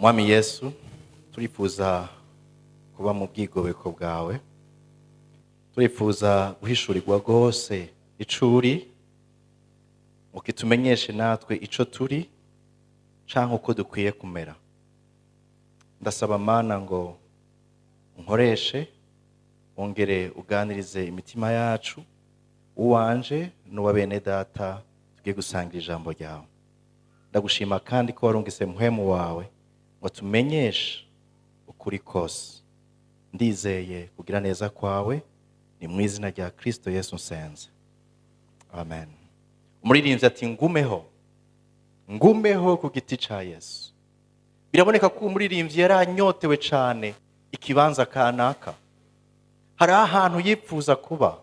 Mwami Yesu, turifuza kuba mu bwigobeko bwawe, turifuza guhishurirwa rwose icuri, ukitumenyeshe natwe ico turi canke uko dukwiye kumera. Ndasaba Mana ngo unkoreshe, wongere uganirize imitima yacu, uwanje n'uwa bene data tugiye gusangira ijambo ryawe. Ndagushima kandi ko warungise muhemu wawe ngo tumenyeshe ukuri kose. Ndizeye kugira neza kwawe, ni mu izina rya Kristo Yesu nsenze. Amen. Umuririmbyi ati ngumeho ku giti ca Yesu. Biraboneka ko umuririmbyi yaranyotewe cane ikibanza kanaka. Hari ahantu yipfuza kuba,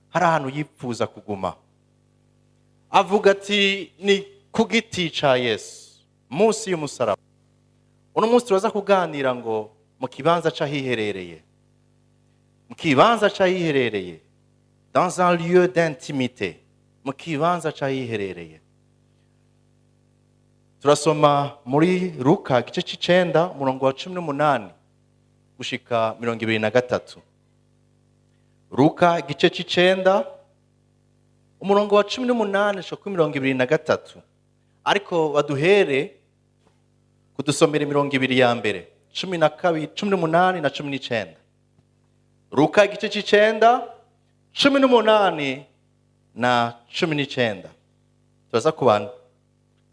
hari ahantu yipfuza kuguma. Avuga ati ni ku giti ca Yesu, munsi y'umusaraba. Uno munsi turaza kuganira ngo mu kibanza c'ahiherereye. Mu kibanza c'ahiherereye, dans un lieu d'intimité. Mu kibanza c'ahiherereye. Turasoma muri Luka igice c'icenda umurongo wa 18 gushika 23. Luka igice c'icenda umurongo wa 18 gushika 23. Ariko baduhere kudusomera 20 ya mbere, 12, 18 na 19. Luka igice c'icenda 18 na 19. Tuza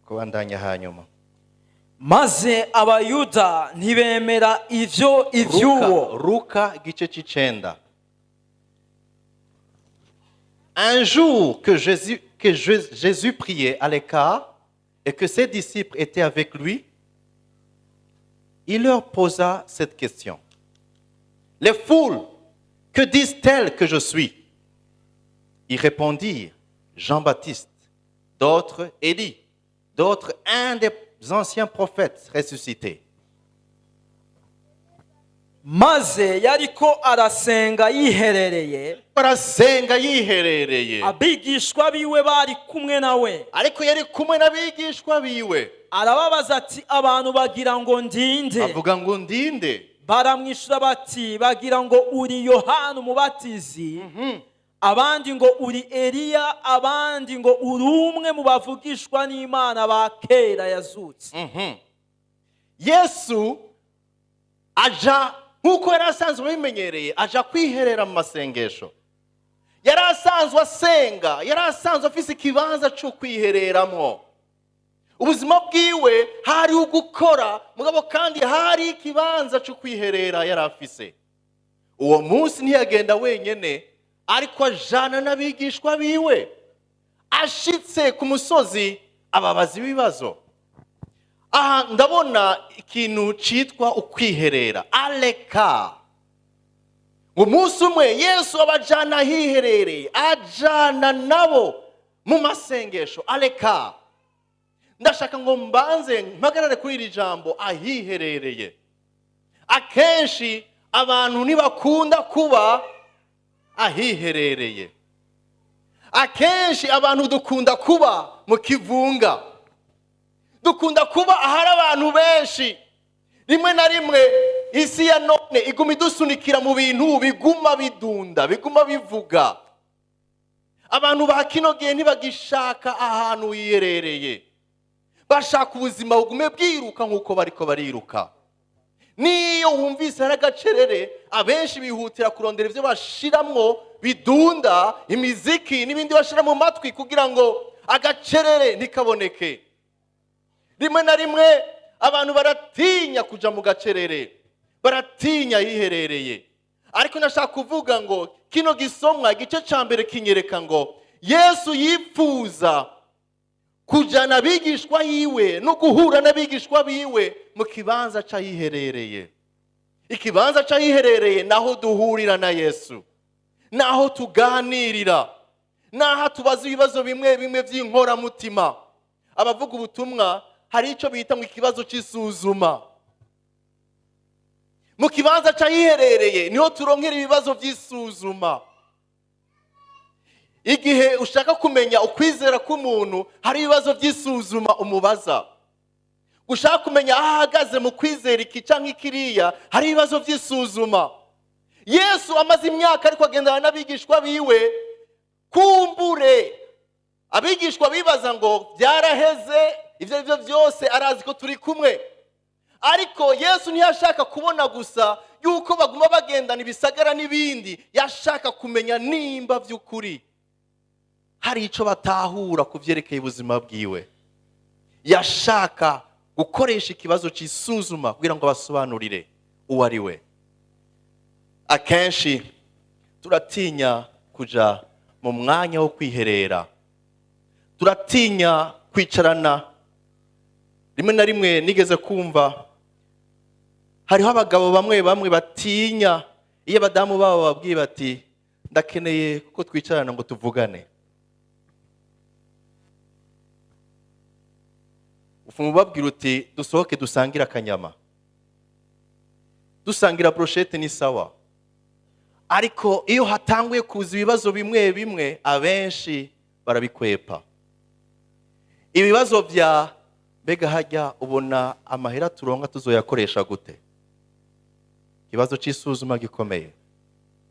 kubandanya hanyuma. Maze abayuda ntibemera ivyuwo. Luka igice c'icenda. Un jour que Jésus priait à l'écart et que ses disciples étaient avec lui, il leur posa cette question. Les foules, que disent-elles que je suis? Ils répondirent, Jean-Baptiste, d'autres Élie, d'autres un des anciens prophètes ressuscités. Maze yariko arasenga yiherereye, abigishwa biwe bari kumwe nawe. Ariko yari kumwe n'abigishwa biwe. Arababaza ati abantu bagira ngo ndinde? Avuga ngo ndinde. Baramwishura bati bagira ngo uri Yohana umubatizi, abandi ngo uri Eliya, abandi ngo uri umwe mu bavugishwa n'Imana ba kera yazutse. Yesu aja nkuko yari asanzwe bimenyereye, aja kwiherera mu masengesho. Yari asanzwe asenga, yari asanzwe afise ikibanza cyo kwihereramo. Ubuzima bwiwe hari ugukora, mugabo kandi hari ikibanza cyo kwiherera yari afise. Uwo munsi ntiyagenda wenyene, ariko ajana n'abigishwa biwe. Ashitse ku musozi ababaza ibibazo. Aha ndabona ikintu citwa ukwiherera, aleka. Umunsi umwe Yesu abajana ahiherereye, ajana nabo mu masengesho, aleka. Ndashaka ngo mbanze mpagarare kuri iri jambo ahiherereye. Akenshi abantu ntibakunda kuba ahiherereye. Akenshi abantu dukunda kuba mu kivunga. Dukunda kuba ahari abantu benshi. Rimwe na rimwe isi ya none iguma idusunikira mu bintu biguma bidunda, biguma bivuga. Abantu ba kino gihe ntibagishaka ahantu hiherereye. Bashaka ubuzima bugume bwiruka nkuko bariko bariruka. Niyo wumvise hari agacerere, abenshi bihutira kurondera ivyo bashiramwo bidunda, imiziki n'ibindi bashira mu matwi kugira ngo agacerere ntikaboneke. Rimwe na rimwe abantu baratinya kuja mu gacerere, baratinya yiherereye. Ariko nashaka kuvuga ngo kino gisomwa igice ca mbere kinyereka ngo Yesu yipfuza kujana abigishwa yiwe no guhura n'abigishwa biwe mu kibanza c'ahiherereye. Ikibanza c'ahiherereye naho duhurira na Yesu, naho tuganirira, naho tubaza ibibazo bimwe bimwe vy'inkora mutima. Abavuga ubutumwa hari ico bita mu kibazo c'isuzuma. Mu kibanza c'ahiherereye niho turonkera ibibazo vy'isuzuma. Igihe ushaka kumenya ukwizera k'umuntu, hari ibibazo by'isuzuma umubaza. gushaka kumenya aho ahagaze mu kwizera iki cyangwa ikiriya, hari ibibazo by'isuzuma. Yesu amaze imyaka ariko agendana n'abigishwa biwe, kumbure abigishwa bibaza ngo byaraheze, ibyo ari byo byose arazi ko turi kumwe. Ariko Yesu ntiyashaka kubona gusa yuko baguma bagendana ibisagara n'ibindi, yashaka kumenya nimba by'ukuri hari icyo batahura ku byerekeye ubuzima bwiwe. Yashaka gukoresha ikibazo cy'isuzuma kugira ngo basobanurire uwo ari we. Akenshi turatinya kuja mu mwanya wo kwiherera, turatinya kwicarana. Rimwe na rimwe nigeze kumva hariho abagabo bamwe batinya iyo abadamu babo babwiye bati ndakeneye ko twicarana ngo tuvugane. Umubabwira uti dusohoke dusangira akanyama, dusangira brochette ni sawa. Ariko iyo hatanguye kuza ibibazo bimwe bimwe, abenshi barabikwepa. Ibibazo bya mbega hajya ubona amahera turonka tuzoyakoresha gute? Ikibazo cy'isuzuma gikomeye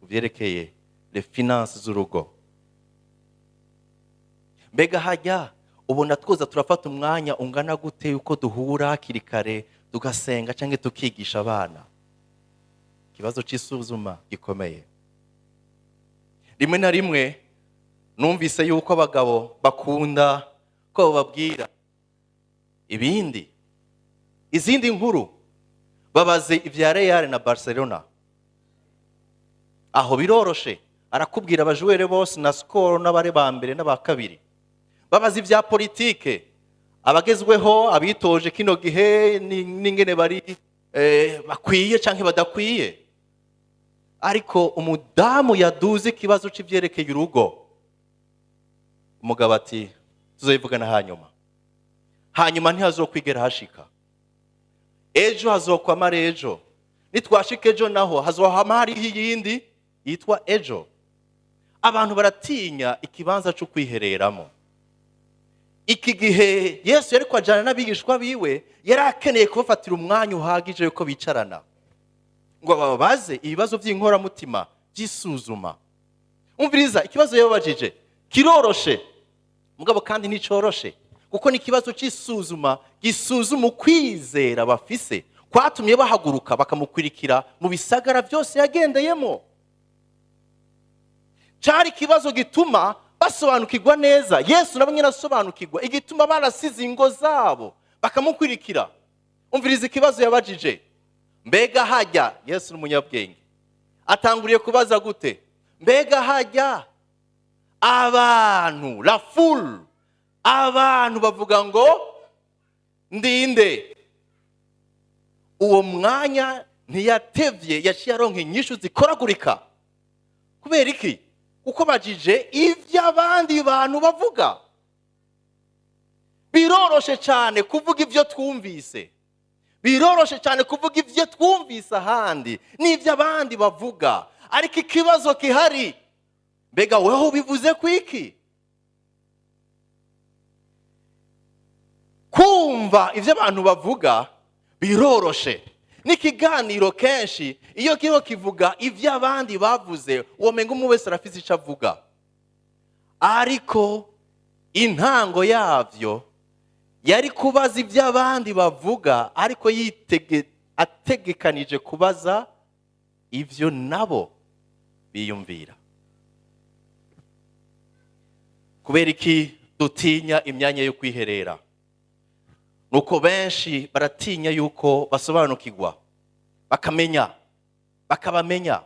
ubyerekeye les finances z'urugo. Mbega hajya ubona twoza turafata umwanya ungana gute uko duhura hakiri kare tugasenga cyangwa tukigisha abana? Ikibazo cy'isuzuma gikomeye. Rimwe na rimwe numvise yuko abagabo bakunda ko bababwira izindi nkuru, babaze ibya Real na Barcelona. Aho biroroshe, arakubwira abajuwere bose na score n'abare ba mbere n'aba kabiri. Babaze ibya politike, abagezweho abitoje kino gihe n'ingene bari bakwiye canke badakwiye. Ariko umudamu yaduze ikibazo c'ivyerekeye urugo, umugabo ati tuzobivugana hanyuma ntihazokwigera hashika. Ejo hazokwama ejo, nitwashika ejo naho hazohama hariho iyindi yitwa ejo. Abantu baratinya ikibanza cyo kwihereramo. Iki gihe Yesu yari kwajana n'abigishwa biwe, yari akeneye kubafatira umwanya uhagije yuko bicarana ngo bababaze ibibazo by'inkoramutima by'isuzuma. Umviriza, ikibazo yababajije kiroroshe, mugabo kandi nticoroshe, kuko ni ikibazo cy'isuzuma gisuzuma ukwizera bafise kwatumye bahaguruka bakamukwirikira mu bisagara byose yagendeyemo. Cyari ikibazo gituma basobanukirwa neza. Yesu nabo nyine asobanukirwa igituma barasize ingo zabo bakamukwirikira. Umviriza ikibazo yabajije, mbega hajya, Yesu n'umunyabwenge, atanguriye kubaza gute? Mbega hajya abantu, la foule, abantu bavuga ngo ndinde. Uwo mwanya ntiyatevye, yaciye aronka inyishu zikoragurika. Kubera iki? Uko bajije ivy'abandi bantu bavuga. Biroroshe cyane kuvuga ivyo twumvise, biroroshe cyane kuvuga ivyo twumvise ahandi n'ivy'abandi bavuga. Ariko ikibazo kihari, mbega weho bivuze kwiki? Kumva ivyo abantu bavuga biroroshe. N'ikiganiro kenshi iyo kiho kivuga ivy'abandi bavuze, uwo mengo umwe wese arafise ico avuga. Ariko intango yavyo yari kubaza ivy'abandi bavuga, ariko ategekanije kubaza ivyo nabo biyumvira. Kubera iki dutinya imyanya yo kwiherera? Nuko benshi baratinya yuko basobanukirwa, bakabamenya.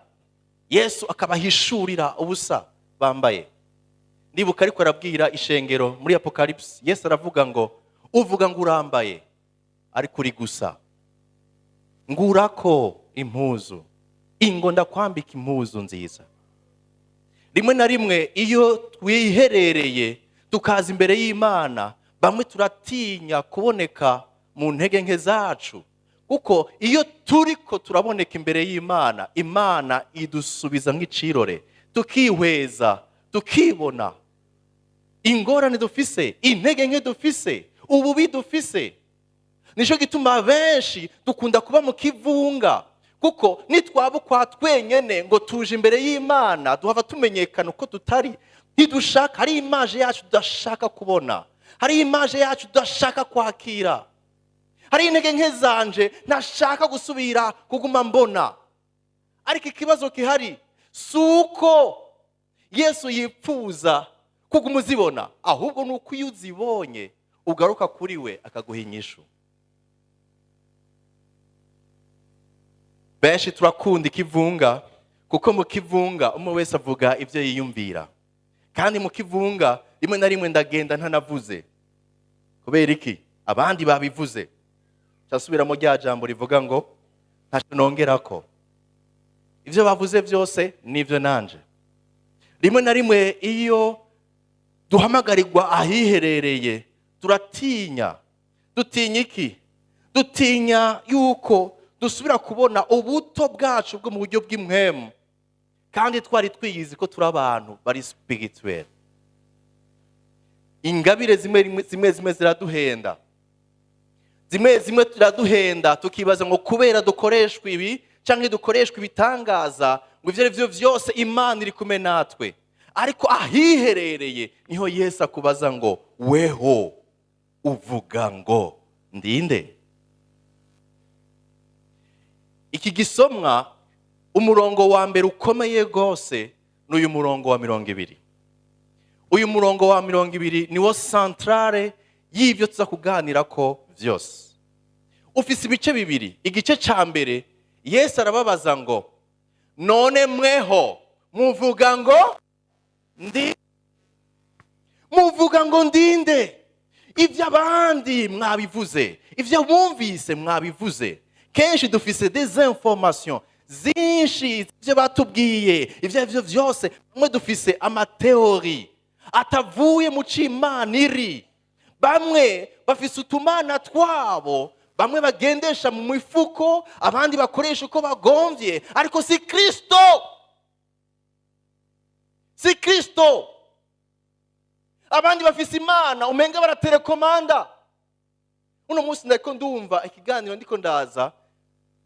Yesu akabahishurira ubusa bambaye. Ndibuka ariko arabwira ishengero muri Apocalypse, Yesu aravuga ngo uvuga ngo urambaye ariko uri gusa. Ngurako impuzu, ingo ndakwambika impuzu nziza. Rimwe na rimwe iyo twiherereye tukaza imbere y'Imana, bamwe turatinya kuboneka mu ntege nke zacu, kuko iyo turiko turaboneka imbere y'Imana, Imana idusubiza nk'icirore, tukihweza, tukibona ingorane dufise, intege nke dufise, ububi dufise. nico gituma benshi dukunda kuba mu kivunga, kuko nitwabukwa twenyene ngo tuje imbere y'Imana duhava tumenyekana uko tutari. Ntidushaka, hari imaje yacu tudashaka kubona, hari imaje yacu tudashaka kwakira, hari intege nke zanje ntashaka gusubira kuguma mbona. Ariko ikibazo kihari suko Yesu yipfuza kuguma uzibona, ahubwo nuko iyo uzibonye ugaruka kuri we akaguha inyishu. Benshi turakunda ikivunga, kuko mu kivunga umwe wese avuga ibyo yiyumvira, kandi mu kivunga rimwe na rimwe ndagenda ntanavuze. Kubera iki? Abandi babivuze. Cyasubiramo rya jambo rivuga ngo ntacyo nongerako. Ibyo bavuze byose nivyo nanje. Rimwe na rimwe iyo duhamagarirwa ahiherereye turatinya. Dutinya iki? Dutinya yuko dusubira kubona ubuto bwacu bwo mu buryo bw'impwemu, kandi twari twiyizi ko turi abantu bari spirituel. Ingabire zimwe ziraduhenda, zimwe turaduhenda tukibaza ngo kubera dukoreshwa ibi canke dukoreshwa ibitangaza ngo ivyo arivyo vyose Imana iri kumwe natwe. Ariko ahiherereye niho Yesu akubaza ngo weho uvuga ngo ndinde? Iki gisomwa umurongo wa mbere ukomeye gose n'uyu murongo wa 20. Uyu murongo wa 20 niwo centrale y'ivyo tuza kuganira ko vyose. Ufise ibice bibiri. Igice ca mbere Yesu arababaza ngo none mweho muvuga ngo ndinde? Ivyo abandi mwabivuze, ivyo bumvise mwabivuze. Kenshi dufise des informations zinshi ivyo batubwiye, ivyo vyose mwe dufise amateori atavuye mu c'Imana iri. Bamwe bafise utumana twabo, bamwe bagendesha mu mifuko, abandi bakoresha uko bagomvye, ariko si Kristo. Si Kristo. Abandi bafise Imana umenga baratelekomanda. Uno munsi ndiko ndumva ikiganiro ndiko ndaza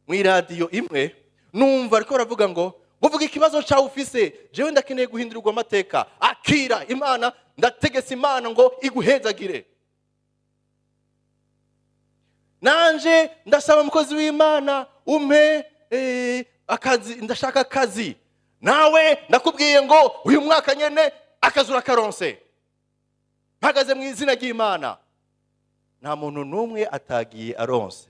mu radio imwe, numva ariko baravuga ngo uvuga ikibazo cyawe ufise, jewe ndakeneye guhindurirwa amateka. Akira Imana, ndategetse Imana ngo iguhezagire. Nanje ndasaba umukozi w'Imana umpe akazi, ndashaka akazi. Nawe ndakubwiye ngo uyu mwaka nyene akazura karonse. Mpagaze mu izina ry'Imana. Nta muntu numwe atagiye aronse.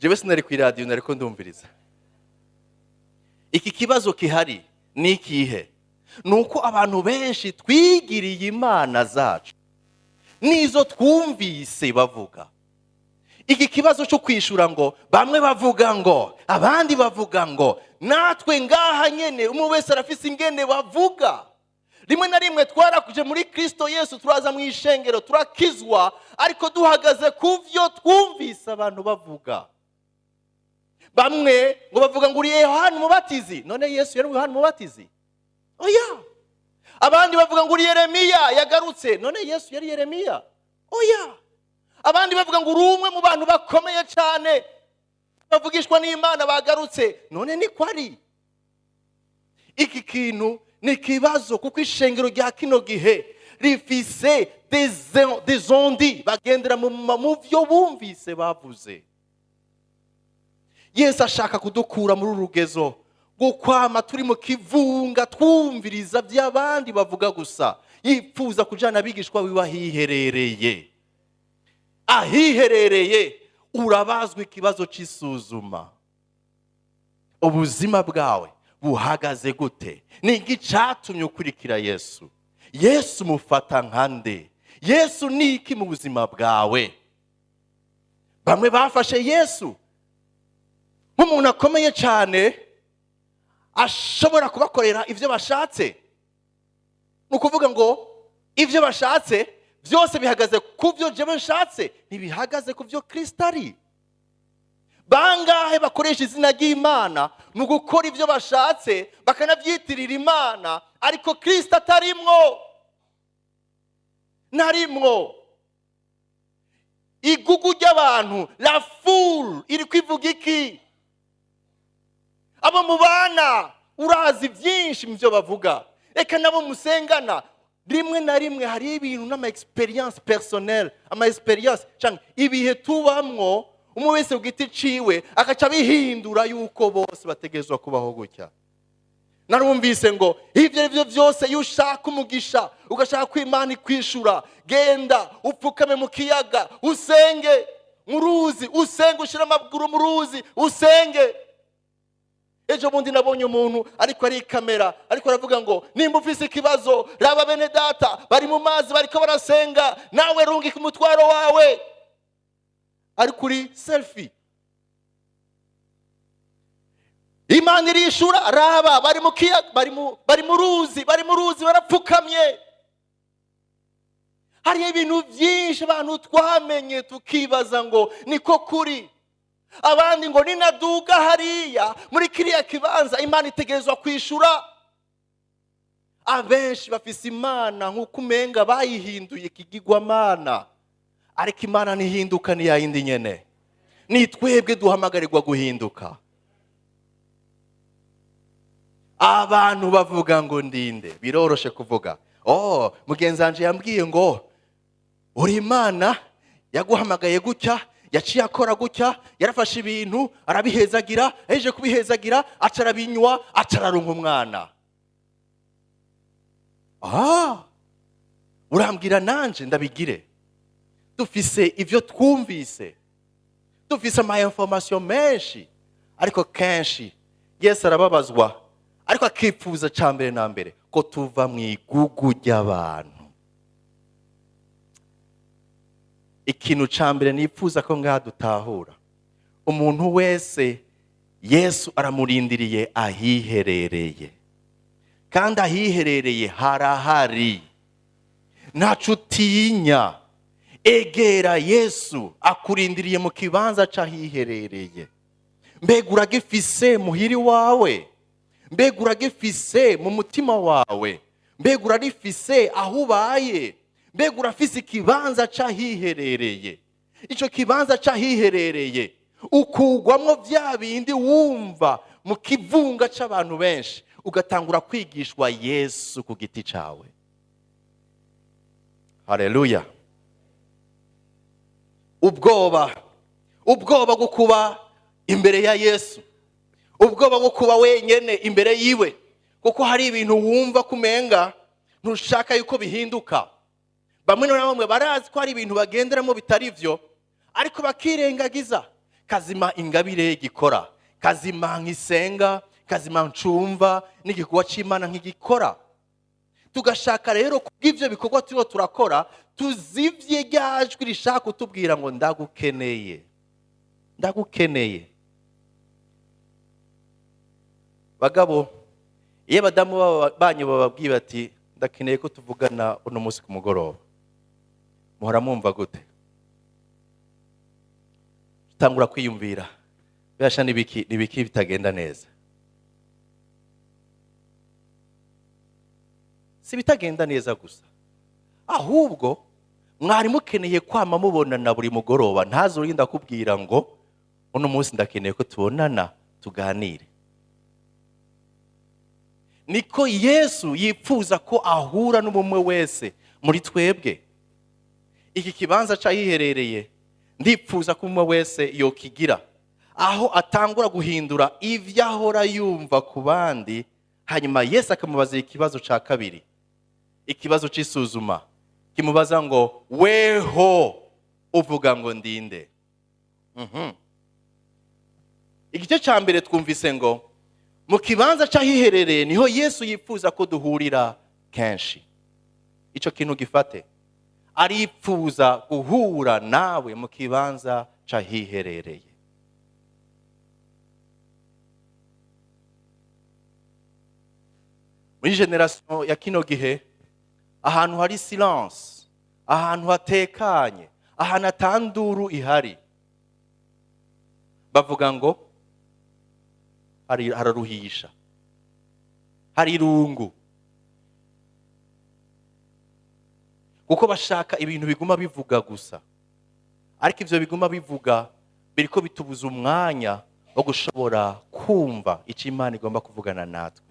Jewe sinari ku radio nariko ndumviriza. Iki kibazo kihari ni ikihe? Nuko abantu benshi twigiriye Imana zacu nizo twumvise bavuga. Iki kibazo cyo kwishura ngo bamwe bavuga ngo abandi bavuga ngo, natwe ngaha nyene umwe wese arafise ingene bavuga. Rimwe na rimwe twarakuje muri Kristo Yesu, turaza mu ishengero turakizwa, ariko duhagaze kuvyo twumvise abantu bavuga. Bamwe ngo bavuga ngo uri Yohana Umubatizi, none Yesu yari Yohana Umubatizi? Oya. Abandi bavuga ngo uri Yeremiya yagarutse, none Yesu yari Yeremiya? Oya. Abandi bavuga ngo uri umwe mu bantu bakomeye cyane bavugishwa n'Imana bagarutse, none ni kwari? Iki kintu ni kibazo, kuko ishengero rya kino gihe rifise des ondi bagendera mu byo bumvise bavuze. Yesu ashaka kudukura muri urugezo gukwama turi mu kivunga twumviriza by'abandi bavuga gusa. Yipfuza kujana abigishwa biwe ahiherereye. Ahiherereye urabazwa ikibazo c'isuzuma. Ubuzima bwawe buhagaze gute? Ni igicatumye ukurikira Yesu. Yesu mufata nkande? Yesu ni iki mu buzima bwawe? Bamwe bafashe Yesu nk'umuntu akomeye cyane ashobora kubakorera ivyo bashatse. Nukuvuga ngo ivyo bashatse byose bihagaze kuvyo jewe nshatse, ntibihagaze kuvyo Kristo ari. Bangahe bakoresha izina ry'Imana mu gukora ivyo bashatse bakanavyitirira Imana, ariko Kristo atarimwo. narimwo. Igugu ry'abantu, la foule iri kwivuga iki? Abo mubana urazi byinshi mu byo bavuga, reka nabo musengana rimwe na rimwe hari ibintu n'ama experience personnel, ama experience cyangwa ibihe tubamwo umwe wese ugiti ciwe akaca bihindura yuko bose bategezwa kubaho gutya. Narumvise ngo ivyo byose yushaka umugisha ugashaka ko Imana ikwishura, genda upfukame mu kiyaga usenge mu ruzi, usenge ushira amaguru mu ruzi usenge. Ejo bundi nabonye umuntu ariko ari kamera ariko aravuga ngo nimba ufise ikibazo raba bene data bari mu mazi bariko barasenga, nawe rungika umutwaro wawe. Ari kuri selfie. Imana irishura, raba bari mu kiyaga, bari mu ruzi barapfukamye. Hari ibintu byinshi abantu twamenye tukibaza ngo niko kuri. Abandi ngo ninaduga hariya muri kiriya kibanza Imana itegerezwa kwishura. Abenshi bafise Imana nk'uko umenga bayihinduye ikigirwamana, ariko Imana ntihinduka ni yayindi nyene. Ni twebwe duhamagarirwa guhinduka. Abantu bavuga ngo ndinde, biroroshe kuvuga. Mugenzi wanje yambwiye ngo uri Imana yaguhamagaye gutya, yaciye akora gutya, yarafashe ibintu arabihezagira, eje kubihezagira acarabinywa acararunga umwana. Urambwira nanje ndabigire. Dufise ivyo twumvise, dufise ama information menshi, ariko kenshi Yesu arababazwa, ariko akipfuza cyambere na mbere ko tuva mu igugu ry'abantu. Ikintu cyambere nipfuza ko ngadutahura, umuntu wese Yesu aramurindiriye ahiherereye, kandi ahiherereye harahari. Ntaco utinya, egera Yesu akurindiriye mu kibanza c'ahiherereye. Mbega uragifise muhiri wawe? Mbega uragifise mu mutima wawe? Mbega uragifise aho ubaye? Mbega urafise ikibanza c'ahiherereye? Ico kibanza c'ahiherereye ukugwamwo vya bindi wumva mu kivunga c'abantu benshi, ugatangura kwigishwa Yesu ku giti cawe. Haleluya. Ubwoba bwo kuba imbere ya Yesu, ubwoba bwo kuba wenyene imbere yiwe, kuko hari ibintu wumva kumenga ntushaka yuko bihinduka. Bamwe na bamwe barazi ko hari ibintu bagenderamo bitari vyo, ariko bakirengagiza. Kazima ingabire gikora, kazima nkisenga, kazima ncumva n'igikorwa c'Imana nkigikora. Tugashaka rero kubw'ivyo bikorwa turiho turakora tuzivye ryajwi rishaka kutubwira ngo ndagukeneye, ndagukeneye. Bagabo, iyo badamu banyu bababwiye bati ndakeneye ko tuvugana uno munsi ku mugoroba, muhora mwumva gute? Tangura kwiyumvira, birasha nibiki bitagenda neza. Si bitagenda neza gusa, ahubwo mwari mukeneye kwama mubonana buri mugoroba. Ntazorinda kubwira ngo uno munsi ndakeneye ko tubonana tuganire. Niko Yesu yipfuza ko ahura n'umwe wese muri twebwe. Iki kibanza c'ahiherereye ndipfuza ko umwe wese yokigira, aho atangura guhindura ivyo ahora yumva ku bandi, hanyuma Yesu akamubaza ikibazo ca kabiri, ikibazo c'isuzuma kimubaza ngo weho uvuga ngo ndinde. Igice ca mbere twumvise ngo mu kibanza c'ahiherereye niho Yesu yipfuza ko duhurira kenshi. Ico kintu gifate, aripfuza guhura nawe mu kibanza c'ahiherereye. Muri generation ya kino gihe, ahantu hari silence, ahantu hatekanye, ahantu atanduru ihari, bavuga ngo hararuhisha, hari irungu. kuko bashaka ibintu biguma bivuga gusa, ariko ivyo biguma bivuga biriko bitubuza umwanya wo gushobora kumva icyo Imana igomba kuvugana natwe.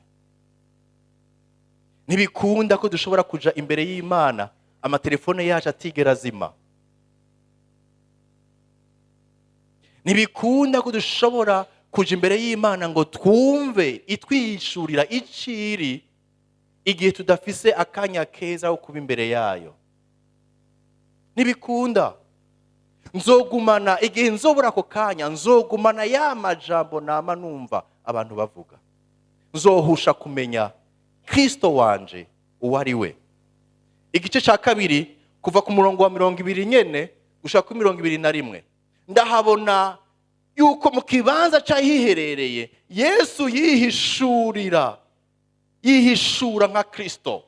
Ntibikunda ko dushobora kuja imbere y'Imana amatelefone yacu atigera azima. Ntibikunda ko dushobora kuja imbere y'Imana ngo twumve itwishurira iciri igihe tudafise akanya keza ko kuba imbere yayo. Ntibikunda. Nzogumana igihe nzobura ako kanya, nzogumana ya majambo nama numva abantu bavuga. Nzohusha kumenya Kristo wanje uwo ari we. Igice cya kabiri kuva ku murongo wa 20 nyene gushaka ku 21, ndahabona yuko mu kibanza c'ahiherereye Yesu yihishura nka Kristo.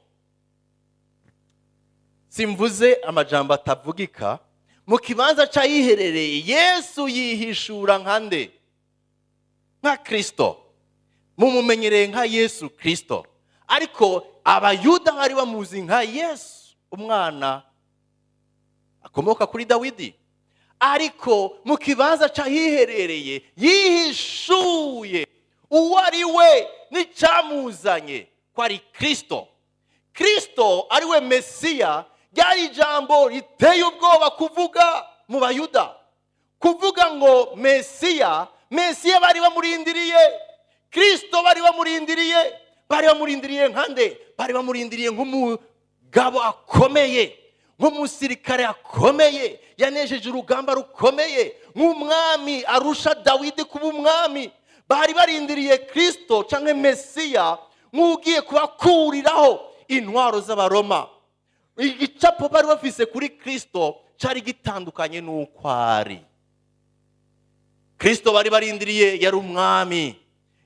Simvuze amajambo atavugika. Mu kibanza c'ahiherereye Yesu yihishura nka nde? Nka Kristo. Mumumenyereye nka Yesu Kristo. Ariko abayuda bari bamuzi nka Yesu, umwana akomoka kuri Dawidi. Ariko mu kibanza c'ahiherereye yihishuye uwo ari we n'icamuzanye ko ari Kristo. Kristo ari we Mesiya. Ryari ijambo riteye ubwoba kuvuga mu bayuda. Kuvuga ngo Mesiya bari bamurindiriye. Kristo bari bamurindiriye nkande? Bari bamurindiriye nk'umugabo akomeye, nk'umusirikare akomeye, yanejeje urugamba rukomeye, nk'umwami arusha Dawidi kuba umwami. Bari barindiriye Kristo canke Mesiya nk'ugiye kubakuriraho intwaro z'Abaroma. Igicapo bari bafise kuri Kristo cari gitandukanye n'uko ari. Kristo bari barindiriye yari umwami,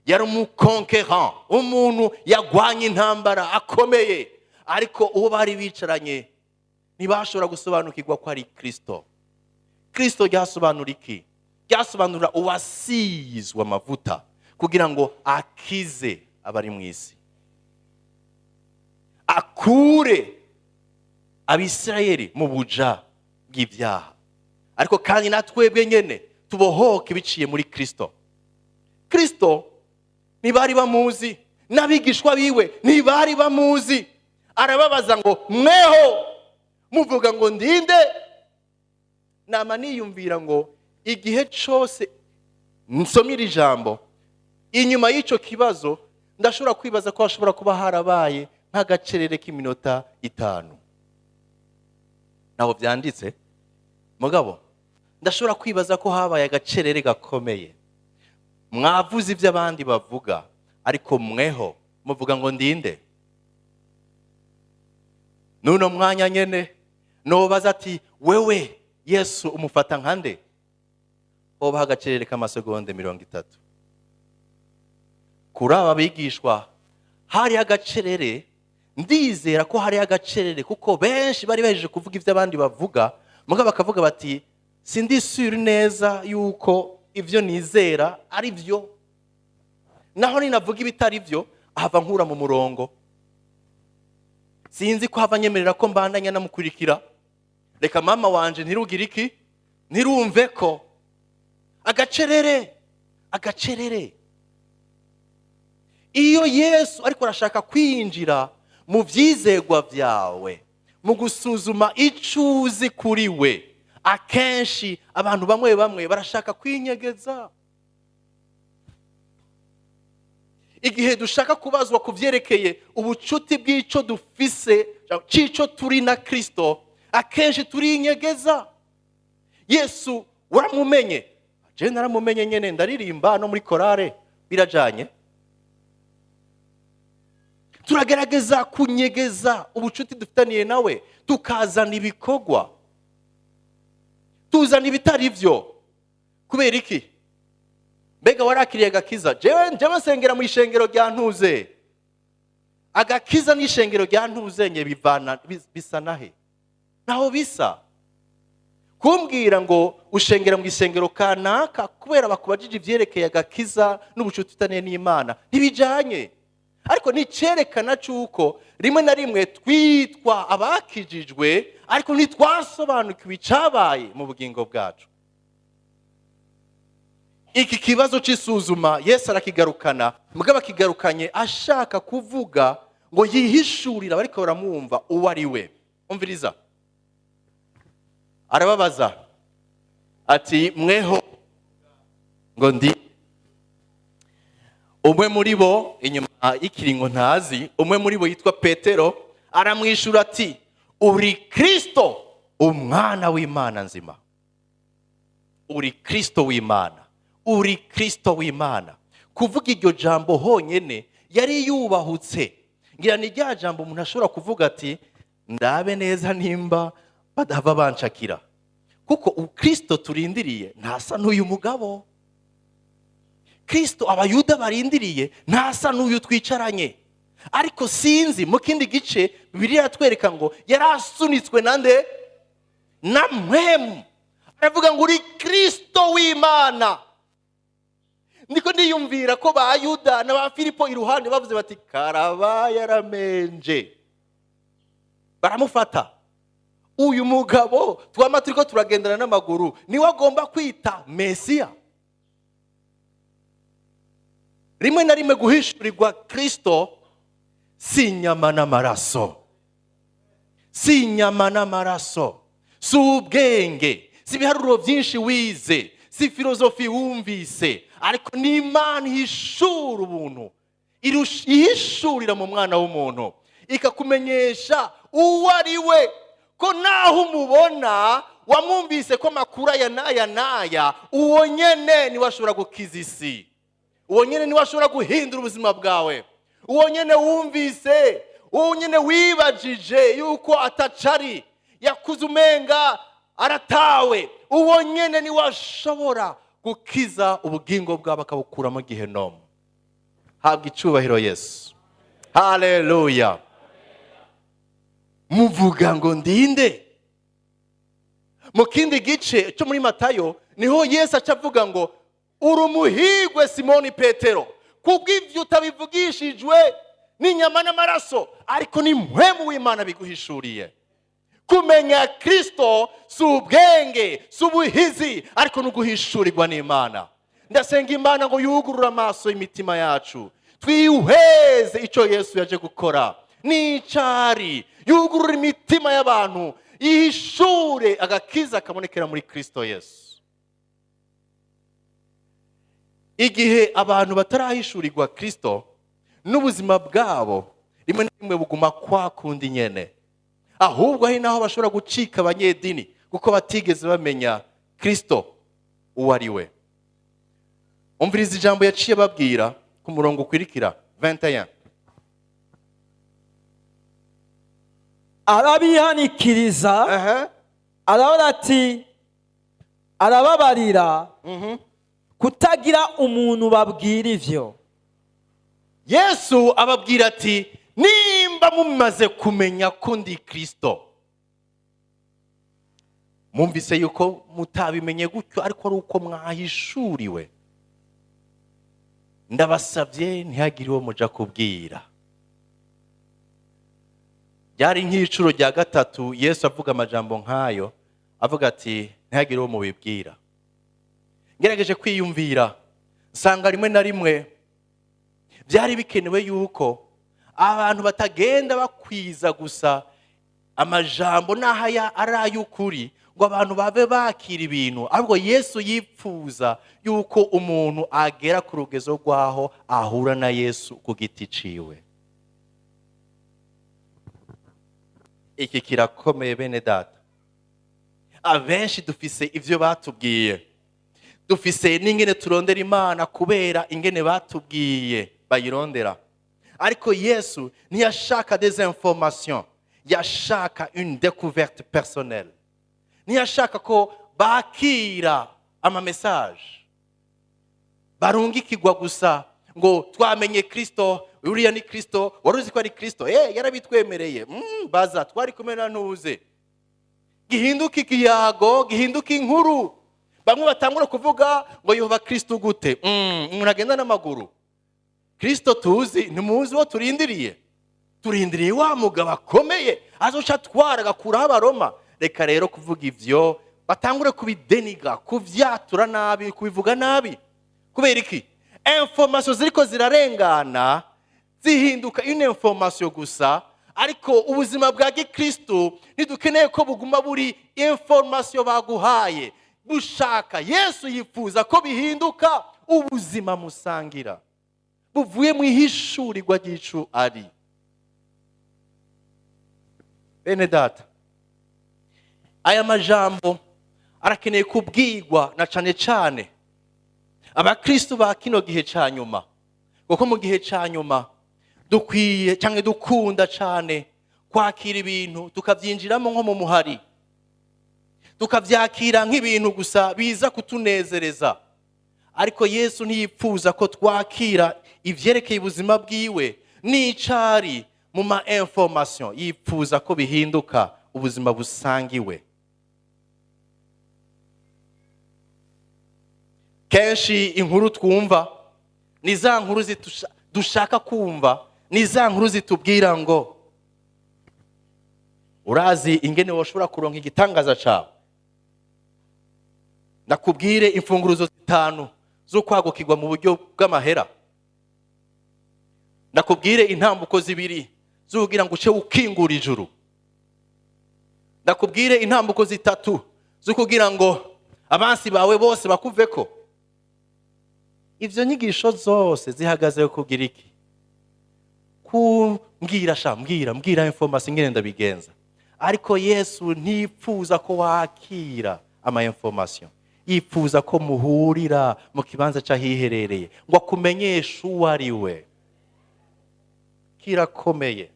yari umukonkerant, umuntu yagwanye intambara akomeye. Ariko uwo bari bicaranye ntibashobora gusobanukirwa ko ari Kristo. Kristo ryasobanura iki? Ryasobanura uwasizwe amavuta kugira ngo akize abari mu isi, akure Abisirayeli mu buja bw'ibyaha, ariko kandi natwebwe nyene tubohoke biciye muri Kristo. Kristo ntibari bamuzi, n'abigishwa biwe ntibari bamuzi. Arababaza ngo mweho muvuga ngo ndinde? Nama niyumvira ngo igihe cyose nsomira ijambo, inyuma y'icyo kibazo ndashobora kwibaza ko hashobora kuba harabaye nk'agacerere k'iminota 5. Naho byanditse mugabo ndashobora kwibaza ko habaye agacerere gakomeye. Mwavuze ibyo abandi bavuga, ariko mweho muvuga ngo ndinde? Nuno mwanya nyene nobaza ati wewe Yesu umufata nkande? Hoba agacerere k'amasegonde 30. Kuri aba bigishwa hari agacerere. Ndizera ko hari agacerere kuko benshi bari bahejeje kuvuga ibyo abandi bavuga, mugabo bakavuga bati sindisure neza yuko ivyo nizera ari byo, naho ninavuga ibitari byo ahava nkura mu murongo. Sinzi ko hava nyemerera ko mbandanya namukurikira. Reka mama wanje ntirugira iki, ntirumve ko agacerere. Iyo Yesu ariko arashaka kwinjira mu vyizegwa vyawe, mu gusuzuma icuzi kuri we, akenshi abantu bamwe barashaka kwinyegeza. Igihe dushaka kubazwa kuvyerekeye ubucuti bw'ico dufise, cico turi na Kristo, akenshi turinyegeza. Yesu waramumenye? Je naramumenye nyene, ndaririmba no muri korale birajanye. Turagerageza kunyegeza ubucuti dufitaniye nawe, tukazana ibikorwa, tuzana ibitari byo. Kubera iki? Mbega warakiriye agakiza? Jewe nsengera mu ishengero rya Ntuze. Agakiza n'ishengero rya Ntuze nye bivana bisa nahe? Naho bisa. Kumbwira ngo ushengera mu ishengero kanaka kubera bakubajije ivyerekeye agakiza n'ubucuti utaniye n'Imana ntibijanye. ariko nicerekana cyuko rimwe na rimwe twitwa abakijijwe ariko ntitwasobanukiwe icyabaye mu bugingo bwacu. Iki kibazo cy'isuzuma Yesu arakigarukana, mugabo akigarukanye ashaka kuvuga ngo yihishurira bariko baramwumva uwo ari we. Umviriza, arababaza ati mweho ngo ndi. Umwe muri bo inyuma y'ikiringo ntazi, umwe muri bo yitwa Petero aramwishura ati uri Kristo umwana w'Imana nzima. Uri Kristo w'Imana, uri Kristo w'Imana. Kuvuga iryo jambo honyene yari yubahutse. Ngira ni rya jambo umuntu ashobora kuvuga ati ndabe neza nimba badava banshakira, kuko uKristo turindiriye ntasa n'uyu mugabo. Kristo abayuda barindiriye ntasa n'uyu twicaranye. Ariko sinzi mu kindi gice Bibiliya yatwereka ngo yarasunitswe nande na mpwemu. Aravuga ngo uri Kristo w'Imana. Ndiko ndiyumvira ko ba Yuda na ba Filipo iruhande bavuze bati karaba yaramenje. Baramufata. Uyu mugabo twama turiko turagendana n'amaguru niwe agomba kwita Mesiya. Rimwe na rimwe guhishurirwa Kristo si inyama n'amaraso. Si inyama n'amaraso. Si ubwenge. Si ibiharuro byinshi wize. Si filozofi wumvise. Ariko ni Imana ihishura ubuntu. Ihishurira mu mwana w'umuntu. Ikakumenyesha uwo ari we. Ko naho umubona wamwumvise ko makuru aya n'aya n'aya, uwo nyene niwe ashobora gukiza isi. Uwo nyene niwe ashobora guhindura ubuzima bwawe. Uwo nyene wumvise, uwo nyene wibajije yuko atacari, yakuze umenga aratawe. Uwo nyene niwe ashobora gukiza ubugingo bwawe akabukura mu gihenomu. Habwa icubahiro Yesu. Haleluya. Muvuga ngo ndinde. Mu kindi gice cyo muri Matayo niho Yesu acavuga ngo uri umuhigwe Simoni Petero, kubw'ivyo utabivugishijwe n'inyama n'amaraso, ariko ni mpwemu w'Imana biguhishuriye. Kumenya Kristo si ubwenge, si ubuhizi, ariko n'uguhishurirwa n'Imana. Ndasenga Imana ngo yugurure amaso y'imitima yacu, twihweze ico Yesu yaje gukora n'icari, yugurure imitima y'abantu, yihishure agakiza kabonekera muri Kristo Yesu. Igihe abantu batarahishurirwa Kristo, n'ubuzima bwabo rimwe na rimwe buguma kwa kundi nyene. Ahubwo ari naho bashobora gucika abanyedini kuko batigeze bamenya Kristo uwo ari we. Umviriza ijambo yaciye babwira ku murongo ukwirikira 21. Arabihanikiriza, arabona ati arababarira kutagira umuntu babwira ivyo. Yesu ababwira ati nimba mumaze kumenya ko ndi Kristo. Mumvise yuko mutabimenye gutyo ariko ari uko mwahishuriwe. Ndabasabye ntihagire uwo muja kubwira. Byari nk'icuro rya gatatu Yesu avuga amajambo nk'ayo, avuga ati ntihagire uwo mubibwira. Ngerageje kwiyumvira, nsanga rimwe na rimwe byari bikenewe yuko abantu batagenda bakwiza gusa amajambo n'ahaya ari ay'ukuri ngo abantu babe bakira ibintu, ahubwo Yesu yipfuza yuko umuntu agera ku rugezo rwaho ahura na Yesu ku giti ciwe. Iki kirakomeye bene data. Abenshi dufise ivyo batubwiye, dufise n'ingene turondera Imana kubera ingene batubwiye bayirondera. Ariko Yesu ntiyashaka des informations, yashaka une découverte personnelle. Ntiyashaka ko bakira ama message, barungikirwa gusa ngo twamenye Kristo, uriya ni Kristo, waruzi ko ari Kristo, yarabitwemereye, baza twari kumena ntuze. Gihinduka ikiyago, gihinduka inkuru. Bamwe batangura kuvuga ngo Yehova Kristo gute? Umuntu agenda n'amaguru. Kristo tuzi ntimuzi wo turindiriye wa mugabo akomeye azoca atwara agakuraho abaroma. Reka rero kuvuga ivyo batangure kubideniga, kuvyatura nabi, kubivuga nabi. Kubera iki? Information ziriko zirarengana zihinduka une information gusa, ariko ubuzima bwa Gikristo ntidukeneye ko buguma buri information baguhaye. Dushaka Yesu yifuza ko bihinduka ubuzima musangira buvuye mu ihishurirwa ry'ico ari. Bene data, aya majambo arakeneye kubwirwa na cane cane abakristo ba kino gihe ca nyuma, kuko mu gihe ca nyuma dukwiye canke dukunda cane kwakira ibintu tukavyinjiramo nko mu muhari, tukavyakira nk'ibintu gusa biza kutunezereza. Ariko Yesu ntiyipfuza ko twakira ivyerekeye ubuzima bwiwe n'icari mu ma information, yipfuza ko bihinduka ubuzima busangiwe. Kenshi inkuru twumva ni za nkuru dushaka kumva, ni za nkuru zitubwira ngo urazi ingene woshobora kuronka igitangaza cawe. Nakubwire imfunguruzo 5 zo kwagukirwa mu buryo bw'amahera. Nakubwire intambuko 2 zo kugira ngo uce ukingura ijuru. Nakubwire intambuko 3 zo kugira ngo abansi bawe bose bakuveko. Ivyo nyigisho zose zihagaze kugira iki? Mbwira information ngene ndabigenza. Ariko Yesu ntipfuza ko wakira ama information. Yipfuza ko muhurira mu kibanza c'ahiherereye ngo akumenyeshe uwo ari we. Kirakomeye.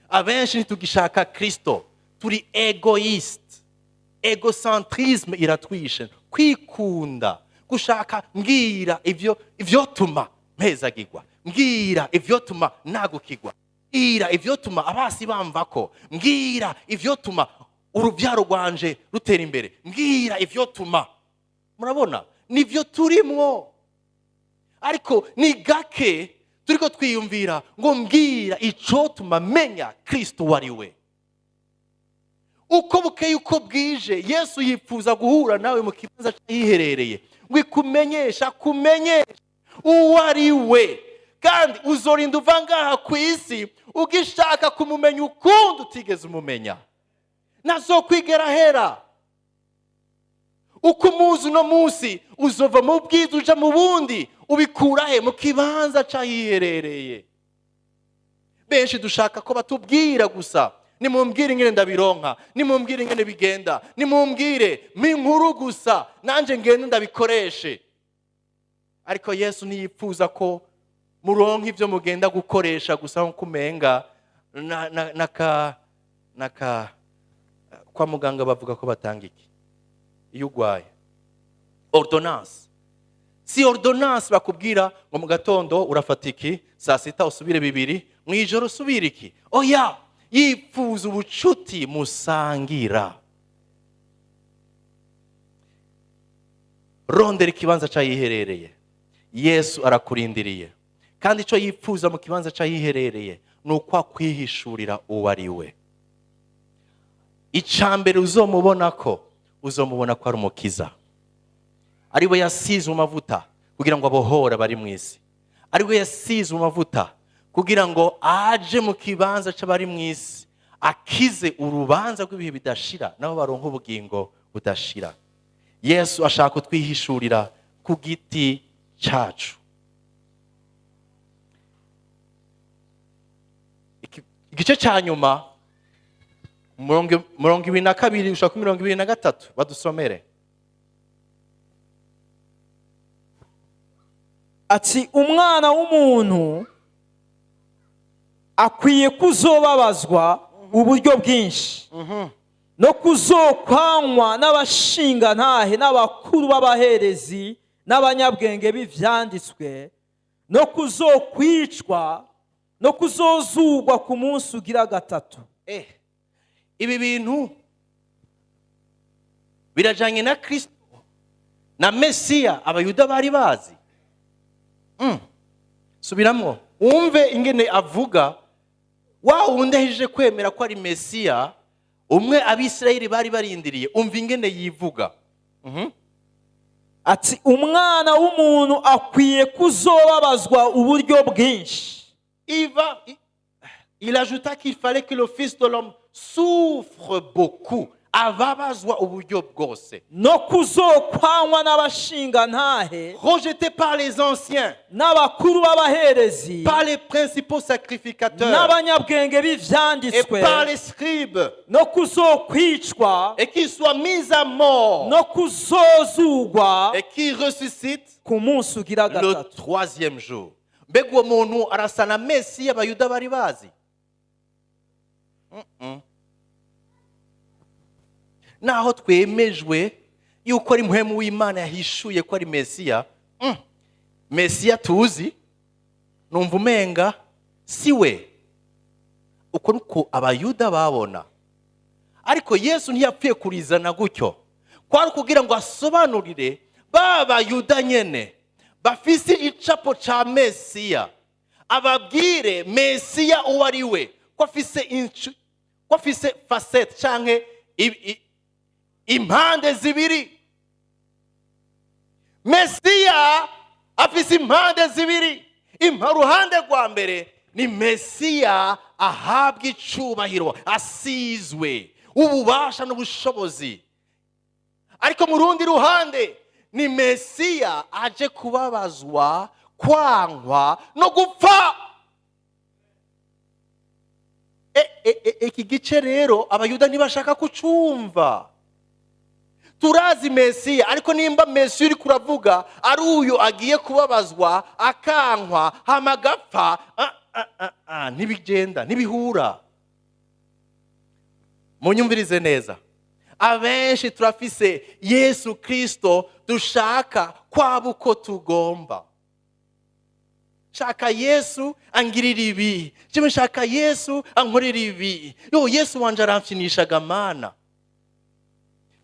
Abenshi ntitugishaka Kristo, turi egoist. Egocentrisme iratwishe, kwikunda, gushaka mbwira ivyo tuma mpezagirwa, mbwira ivyo tuma nagukirwa, mbwira ivyo tuma abasi bamvako, mbwira ivyo tuma urubyaro rwanje rutera imbere, mbwira ivyo tuma. Murabona nivyo turimwo, ariko ni gake turiko twiyumvira ngo mbwira ico tuma menya Kristo wari we. Uko bukeye uko bwije Yesu yipfuza guhura nawe mu kibanza c'ahiherereye ngo ikumenyesha uwo ari we, kandi uzorinda uva ngaha ku isi ugishaka kumumenya ukundi utigeze umumenya. Nazokwigera hera. Uko umuzi uno munsi uzova mu bwiza uja mu bundi, ubikura he? Mu kibanza c'ahiherereye. Benshi dushaka ko batubwira gusa, nimumbwire ingene ndabironka, nimumbwire ingene bigenda, nimumbwire minkuru gusa nanje ngende ndabikoreshe. Ariko Yesu ntiyipfuza ko muronka ivyo mugenda gukoresha gusa nko kumenga naka kwa muganga bavuga ko batanga iki iyo ugwaye? Ordonnance. Si ordonnance bakubwira ngo mu gatondo urafata iki, saa sita usubire 2, mu ijoro usubire iki. Oya, yipfuza ubucuti musangira. Rondera ikibanza c'ahiherereye. Yesu arakurindiriye, kandi ico yipfuza mu kibanza c'ahiherereye nuko akwihishurira uwo ari we. Icambere uzomubona ko ari umukiza, ari we yasize amavuta kugira ngo abohora bari mu isi, ari we yasize amavuta kugira ngo aje mu kibanza c'abari mu isi akize urubanza rw'ibihe bidashira nabo baronka ubugingo budashira. Yesu ashaka kutwihishurira ku giti cacu. Igice ca nyuma 22 ushaka 23 badusomere. Ati umwana w'umuntu akwiye kuzobabazwa uburyo bwinshi, no kuzokwanywa n'abashinga ntahe n'abakuru b'abaherezi n'abanyabwenge b'ivyanditswe, no kuzokwicwa, no kuzozugwa ku munsi ugira 3. Ibi bintu birajanye na Kristo na Mesiya abayuda bari bazi. Subiramwo wumve ingene avuga wa wundi ahejeje kwemera ko ari Mesiya, umwe abisirayeli bari barindiriye. Umva ingene yivuga. ati umwana w'umuntu akwiye kuzobabazwa uburyo bwinshi. Il ajouta qu'il fallait que le fils de l'homme souffre beaucoup. Ababazwa uburyo bwose. No kuzokwanywa n'abashinga ntahe, Rejeté par les anciens, n'abakuru b'abaherezi, par les principaux sacrificateurs n'abanyabwenge et b'ivyanditswe, par les scribes, no kuzokwicwa, et qu'il soit mis à mort no kuzozugwa et qu'il ressuscite ku munsi ugira le gatatu. troisième jour. Mbega uwo muntu arasa na Mesiya abayuda bari bazi? Naho twemejwe yuko ari muhemu w'Imana yahishuye ko ari Mesiya, Mesiya tuzi numva umenga si we. Uko nuko abayuda babona. Ariko Yesu ntiyapfuye kurizana gutyo, kwari kugira ngo asobanurire ba bayuda nyene bafise igicapo ca Mesiya, ababwire Mesiya uwo ari we, ko afise facette canke impande zibiri. Mesiya afise impande zibiri. Uruhande rwa mbere ni Mesiya ahabwa icubahiro, asizwe ububasha n'ubushobozi. Ariko mu rundi ruhande ni Mesiya aje kubabazwa, kwankwa no gupfa. Iki gice rero abayuda ntibashaka kucumva. Turazi Mesiya, ariko nimba Mesiya uri kuravuga ari uyu agiye kubabazwa, akankwa, hamagapfa, ntibigenda, ntibihura. Munyumvirize neza, abenshi turafise Yesu Kristo dushaka kwaba uko tugomba. Shaka Yesu angirira ibi, jewe shaka Yesu ankorera ibi. Yesu wanje aramfinishaga mana.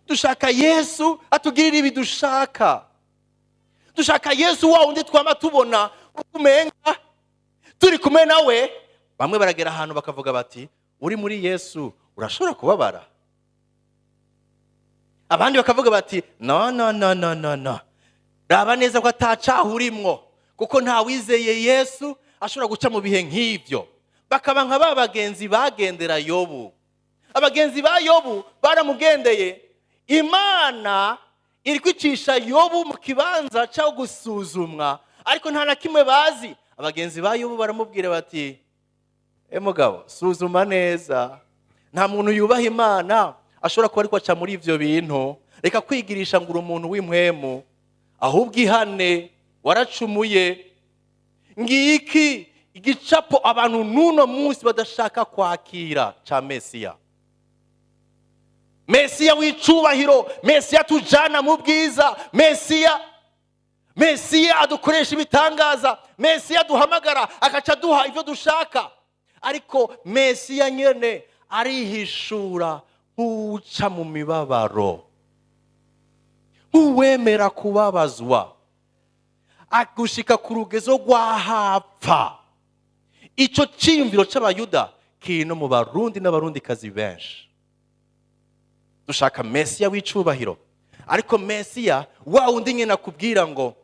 Dushaka Yesu atugirira ibi dushaka. Dushaka Yesu wa undi twama tubona ukumenga turi kumwe nawe. Bamwe baragera ahantu bakavuga bati uri muri Yesu urashobora kubabara. Abandi bakavuga bati no. Raba neza ko atacaha urimwo, kuko nta wizeye Yesu ashobora guca mu bihe nk'ivyo. Bakaba nka ba bagenzi bagendera Yobu. Abagenzi ba Yobu baramugendeye. Imana iri kwicisha Yobu mu kibanza cyo gusuzumwa, ariko nta na kimwe bazi. Abagenzi ba Yobu baramubwira bati mugabo suzuma neza, nta muntu yubaha Imana ashobora kuba ariko aca muri ivyo bintu. Reka kwigirisha ngo uri umuntu w'impwemu, ahubwo ihane, waracumuye. Ngiki igicapo abantu nuno munsi badashaka kwakira ca Mesiya. Mesiya w'icubahiro, Mesiya tujana mu bwiza, Mesiya adukoresha ibitangaza, Mesiya duhamagara akaca duha ivyo dushaka. Ariko Mesiya nyene arihishura nk'uca mu mibabaro, uwemera kubabazwa, agushika ku rugezo rw'ahapfa. Ico ciyumviro c'abayuda kiri no mu Barundi n'abarundikazi benshi. Dushaka Mesiya w'icubahiro, ariko Mesiya wa undi nyene akubwira ngo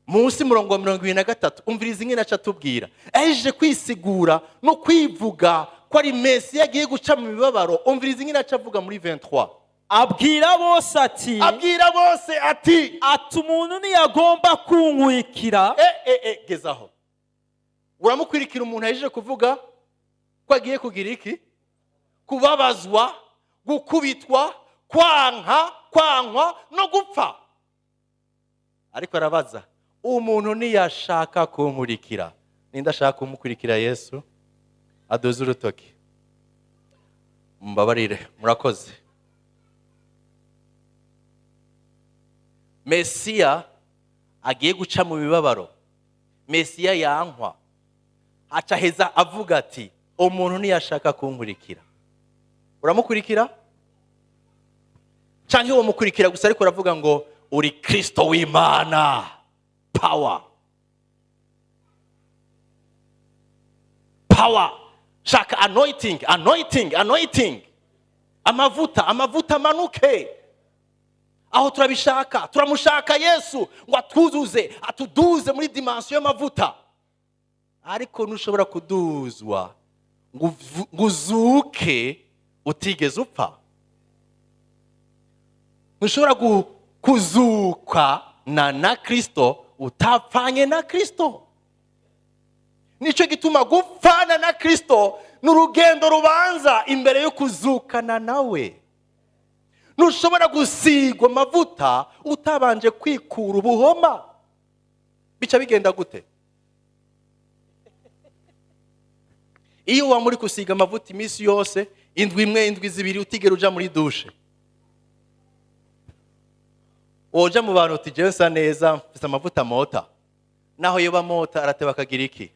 munsi murongo wa 23, umviriza ingene aca atubwira. Ahejeje kwisigura no kwivuga ko ari Mesiya agiye guca mu mibabaro, umviriza ingene aca avuga muri 23. Abwira bose ati umuntu ntiyagomba kunkurikira. Gezaho. Uramukwirikira umuntu ahejeje kuvuga ko agiye kugira iki? Kubabazwa, gukubitwa, kwankwa no gupfa. Ariko arabaza, umuntu niyashaka kunkurikira, ninde ashaka kumukurikira Yesu? Adoze urutoki. Mbabarire, murakoze. Mesiya agiye guca mu bibabaro, Mesiya yankwa, aca heza avuga ati umuntu niyashaka kunkurikira. Uramukurikira? Canke uwo mukurikira gusa ariko uravuga ngo uri Kristo w'Imana, power. power, shaka anointing, anointing, anointing. Amavuta, amavuta manuke. Aho turabishaka, turamushaka Yesu ngo atuzuze, atuduze muri dimension y'amavuta. Ariko nushobora kuduzwa ngo uzuke utigeze upfa. Nushobora kuzuka na Kristo utapfanye na Kristo. Nico gituma gupfana na Kristo n'urugendo rubanza imbere yo kuzukana nawe. Nushobora gusigwa amavuta utabanje kwikura ubuhoma. Bica bigenda gute? Iyo wa muri kusiga amavuta imisi yose, indwi imwe indwi zibiri utigera uja muri dushe. Oja mu bantu uti jewe nsa neza mfise amavuta mota. Naho yoba mota arateba akagira iki?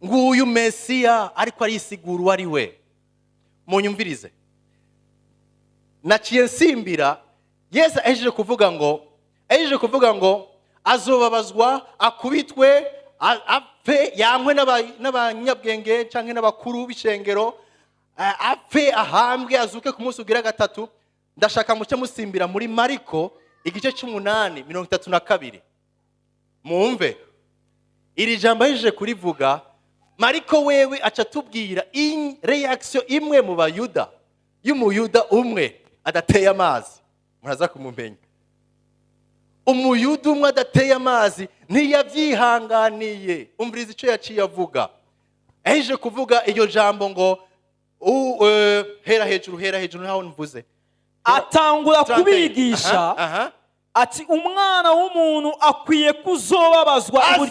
Nguyu Mesiya ariko arisigura uwo ari we. Munyumvirize. Naciye nsimbira Yesu ahejeje kuvuga ngo azobabazwa, akubitwe, apfe, yankwe n'abanyabwenge canke n'abakuru b'ishengero, apfe, ahambwe, azuke ku munsi ugira gatatu. Ndashaka muce musimbira muri Mariko igice c'8:32. Mumve iri jambo ahejeje kurivuga. Mariko wewe aca tubwira reaction imwe mu bayuda, y'umuyuda umwe adateye amazi. Muraza kumumenya. Umuyuda umwe adateye amazi ntiyavyihanganiye. Umviriza ico yaciye avuga. Ahejeje kuvuga iyo jambo ngo hera hejuru naho nvuze. Atangura kubigisha ati umwana w'umuntu akwiye kuzobabazwa mu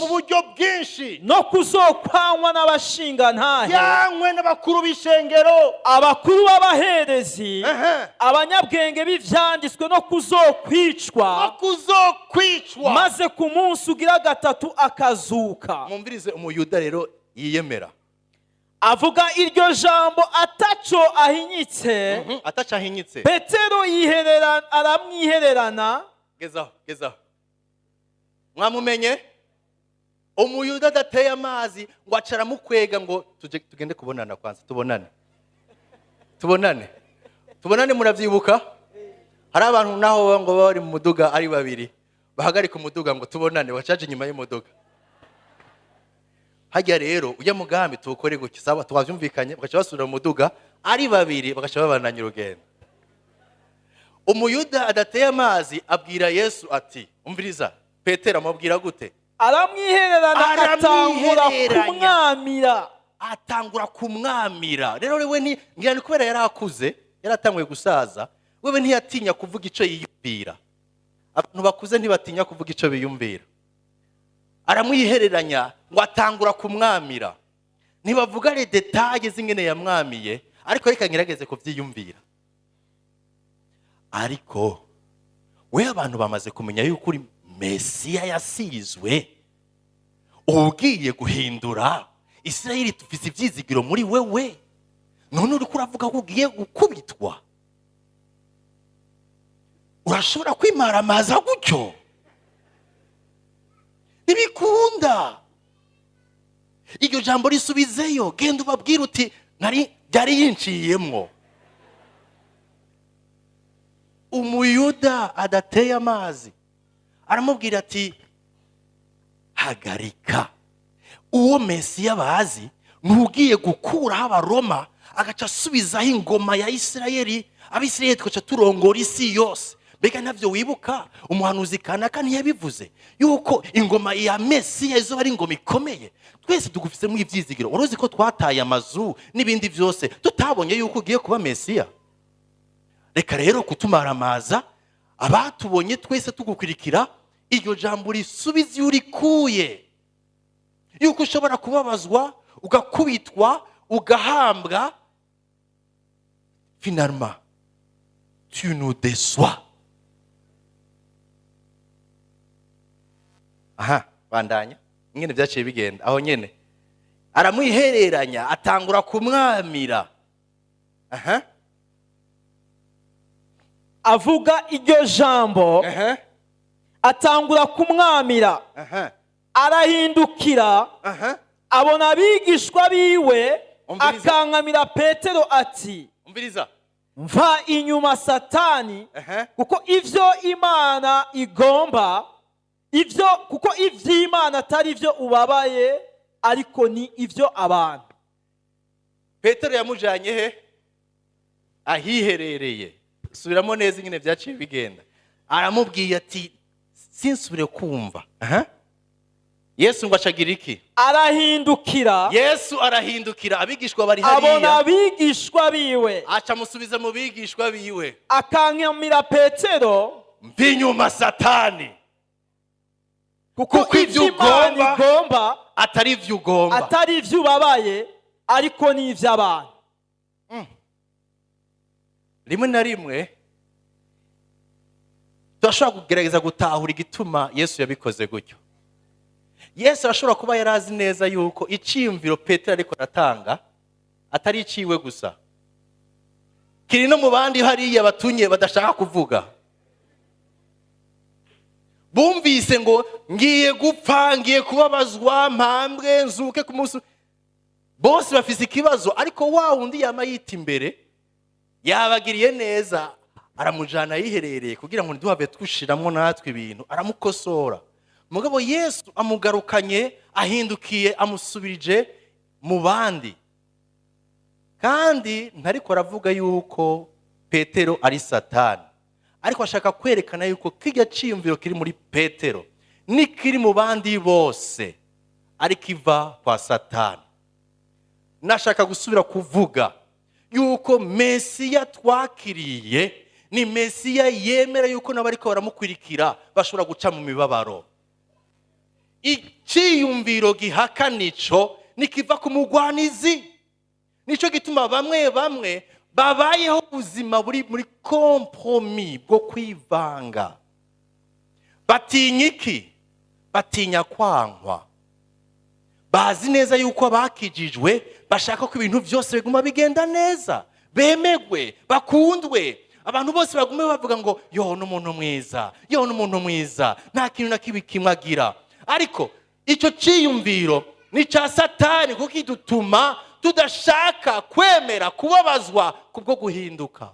buryo bwinshi no kuzokwanywa n'abashinga ntahe, yankwe n'abakuru b'ishengero, abakuru b'abaherezi, abanyabwenge b'ivyanditswe, no kuzokwicwa maze ku munsi ugira gatatu akazuka. Mumvirize umuyuda rero yiyemera. Avuga iryo jambo ataco ahinyitse. Ataco ahinyitse. Petero aramwihererana. Gezaho. Mwamumenye? Umuyuda adateye amazi ngo acara mukwega ngo tugende kubonana kwanza, tubonane muravyibuka? Hari abantu naho ngo bari mu muduga ari babiri, bahagarika umuduga ngo tubonane, wacaje inyuma y'umuduga. Hajya rero ujya mugambi tukore gutyo, saba twavyumvikanye, bagaca basubira mu muduga ari babiri, bagaca babananya urugendo. Umuyuda adateye amazi abwira Yesu ati, umviriza, Petero amubwira gute? Aramwihererana, atangura kumwamira. Rero wewe ngira ni kubera yarakuze, yaratanguye gusaza, wewe ntiyatinya kuvuga ico yiyumvira. Abantu bakuze ntibatinya kuvuga ico biyumvira. Aramwihereranya ngo atangura kumwamira. Ntibavuga le details zingene yamwamiye, ariko reka ngerageze kuvyiyumvira. Ariko we abantu bamaze kumenya yuko uri Mesiya yasizwe, ugiye guhindura Isirayeli, tufise ivyizigiro muri wewe, none uri kuravuga ko ugiye gukubitwa. Urashobora kwimaramaza gutyo? Ntibikunda. Iryo jambo risubizeyo, genda ubabwira uti byari yinciyemwo. Umuyuda adateye amazi aramubwira ati, hagarika, uwo Mesiya bazi nugiye gukuraho Abaroma agaca asubizaho ingoma ya Isirayeli, Abisirayeli twaca turongora isi yose. Bega navyo wibuka umuhanuzi kanaka ntiyabivuze yuko ingoma ya Mesiya izo ari ingoma ikomeye? Twese tugufise mu ivyizigiro. Uruzi ko twataye amazu n'ibindi vyose tutabonye yuko ugiye kuba Mesiya. Reka rero kutumaramaza, abatubonye twese tugukurikira, iryo jambo risubize urikuye, yuko ushobora kubabazwa, ugakubitwa, ugahambwa. Finalement tu nous déçois. Bandanya nyene byaciye bigenda aho nyene. Aramwihereranya, atangura kumwamira. Avuga iryo jambo, atangura kumwamira. arahindukira aha abona abigishwa biwe, Umviriza. akankamira Petero ati, umviriza mva inyuma Satani, aha kuko ivyo Imana igomba, kuko ivy'Imana atari ivyo ubabaye, ariko ni ivyo abantu. Petero yamujanye he? Ahiherereye. Subiramo neza ingene vyaciye bigenda. Aramubwiye ati sinsubire kumva. Aha. Yesu ngo acagira iki? Arahindukira, Yesu arahindukira, abigishwa bari abona hariya, abigishwa biwe, aca musubiza mu bigishwa biwe, akankamira Petero, mva inyuma Satani, kuko kuko ivyo ivy'Imana igomba atari ivyo ugomba. atari ivyo ubabaye, ariko ni ivy'abantu. Rimwe na rimwe turashobora kugerageza gutahura igituma Yesu yabikoze gutyo. Yesu arashobora kuba yarazi neza yuko iciyumviro Petero ariko aratanga atari iciwe gusa, kiri no mu bandi hariya batunye badashaka kuvuga. Bumvise ngo ngiye gupfa, ngiye kubabazwa, mpambwe nzuke ku munsi. Bose bafise ikibazo, ariko wa wundi yama yita imbere yabagiriye neza, aramujana yiherereye kugira ngo ntiduhave twushiramwo natwe ibintu, aramukosora. Mugabo Yesu amugarukanye, ahindukiye, amusubirije mu bandi. Kandi ntariko aravuga yuko Petero ari Satani, ariko ashaka kwerekana yuko kirya ciyumviro kiri muri Petero nikiri mu bandi bose ari kiva kwa Satani. Nashaka gusubira kuvuga yuko Mesiya twakiriye ni Mesiya yemera yuko n'abariko baramukwirikira bashobora guca mu mibabaro. Iciyumviro gihakanico nikiva ku mugwanizi. Nico gituma bamwe babayeho ubuzima buri muri kompromis bwo kwivanga. Batinya iki? Batinya kwankwa. Bazi neza yuko abakijijwe bashaka ko ibintu byose biguma bigenda neza, bemegwe, bakundwe. Abantu bose bagume bavuga ngo yo n'umuntu mwiza, yo n'umuntu mwiza, nta kintu na kibi kimwagira. Ariko icyo ciyumviro ni ca Satani, kuko kidutuma tudashaka kwemera kubabazwa kubwo guhinduka.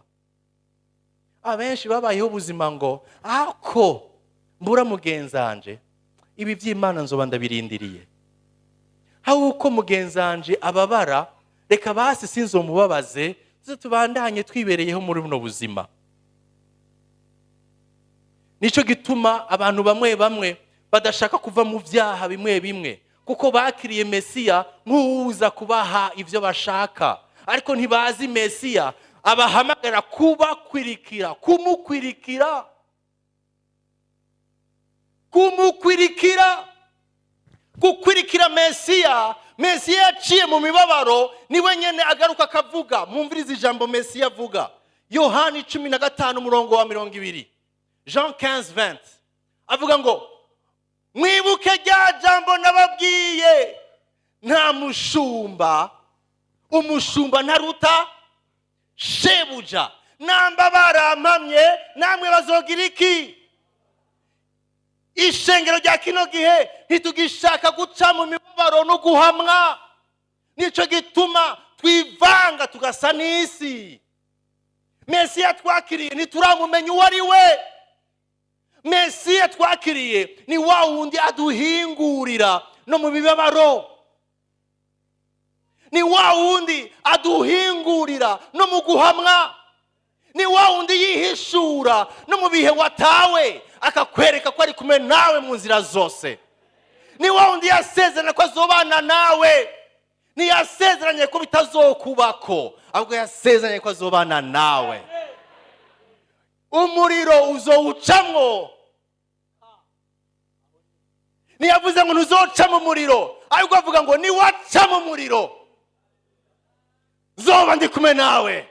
Abenshi babayeho ubuzima ngo ako mbura mugenzanje, ibi by'Imana nzoba ndabirindiriye. Hawo uko mugenzanje ababara, reka basi sinzomubabaze, tubandanye twibereyeho muri buno buzima. Nico gituma abantu bamwe badashaka kuva mu vyaha bimwe, kuko bakiriye Mesiya nk'uza kubaha ivyo bashaka, ariko ntibazi Mesiya abahamagara kubakwirikira, gukwirikira Mesiya. Mesiya yaciye mu mibabaro, niwe nyene agaruka akavuga. Mumvirize ijambo Mesiya avuga, Yohani 15:20, Jean 15:20, avuga ngo mwibuke rya jambo nababwiye, nta umushumba ntaruta shebuja, namba barampamye namwe bazogira iki? Ishengero rya kino gihe ntitugishaka guca mu mibabaro no guhamwa. Nico gituma twivanga tugasa n'isi. Mesiya twakiriye ntituramumenya uwo ari we. Mesiya twakiriye ni wa wundi aduhingurira no mu mibabaro, ni wa wundi aduhingurira no mu guhamwa, ni wa wundi yihishura no mu bihe watawe akakwereka ko ari kumwe nawe mu nzira zose. Ni wa wundi yasezerana ko azobana nawe, ni yasezeranye ko bitazokubako, ahubwo yasezeranye ko azobana nawe. Umuriro uzowucamwo, niyavuze ngo ntuzoca mu muriro, ahubwo avuga ngo ni waca mu muriro zoba ndi kumwe nawe.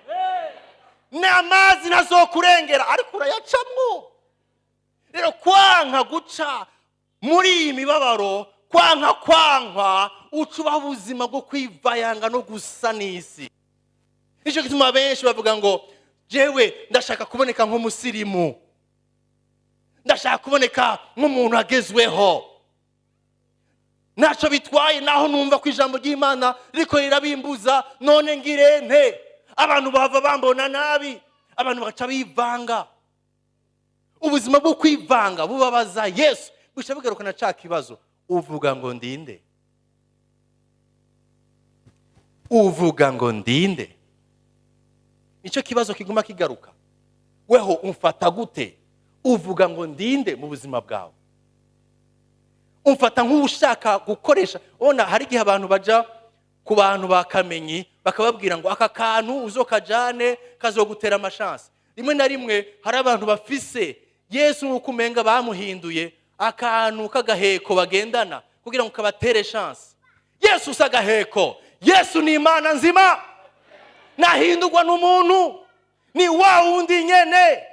N'amazi nazokurengera, ariko urayacamwo. Rero kwanka guca muri iyi mibabaro, kwanka ucuba ubuzima bwo kwivayanga no gusa n'isi. Nico gituma benshi bavuga ngo jewe ndashaka kuboneka nk'umusirimu, ndashaka kuboneka nk'umuntu agezweho. ntacyo bitwaye naho numva ko ijambo ry'Imana riko rirabimbuza, none ngirente. Abantu bava bambona nabi, abantu bagaca bivanga. Ubuzima bwo kwivanga bubabaza Yesu, bisha bigarukana ca kibazo, uvuga ngo ndinde? Uvuga ngo ndinde? Nicyo kibazo kiguma kigaruka. Weho umfata gute? Uvuga ngo ndinde mu buzima bwawe? Umfata nk'ushaka gukoresha. Ona hari gihe abantu baja ku bantu bakamenyi bakababwira ngo aka kantu uzokajane kazogutera amashansi. Rimwe na rimwe hari abantu bafise Yesu ukumenga bamuhinduye akantu kagaheko bagendana kugira ngo kabatere chance. Yesu sagaheko. Yesu ni Imana nzima. Nahindurwa n'umuntu. Ni wa wundi nyene.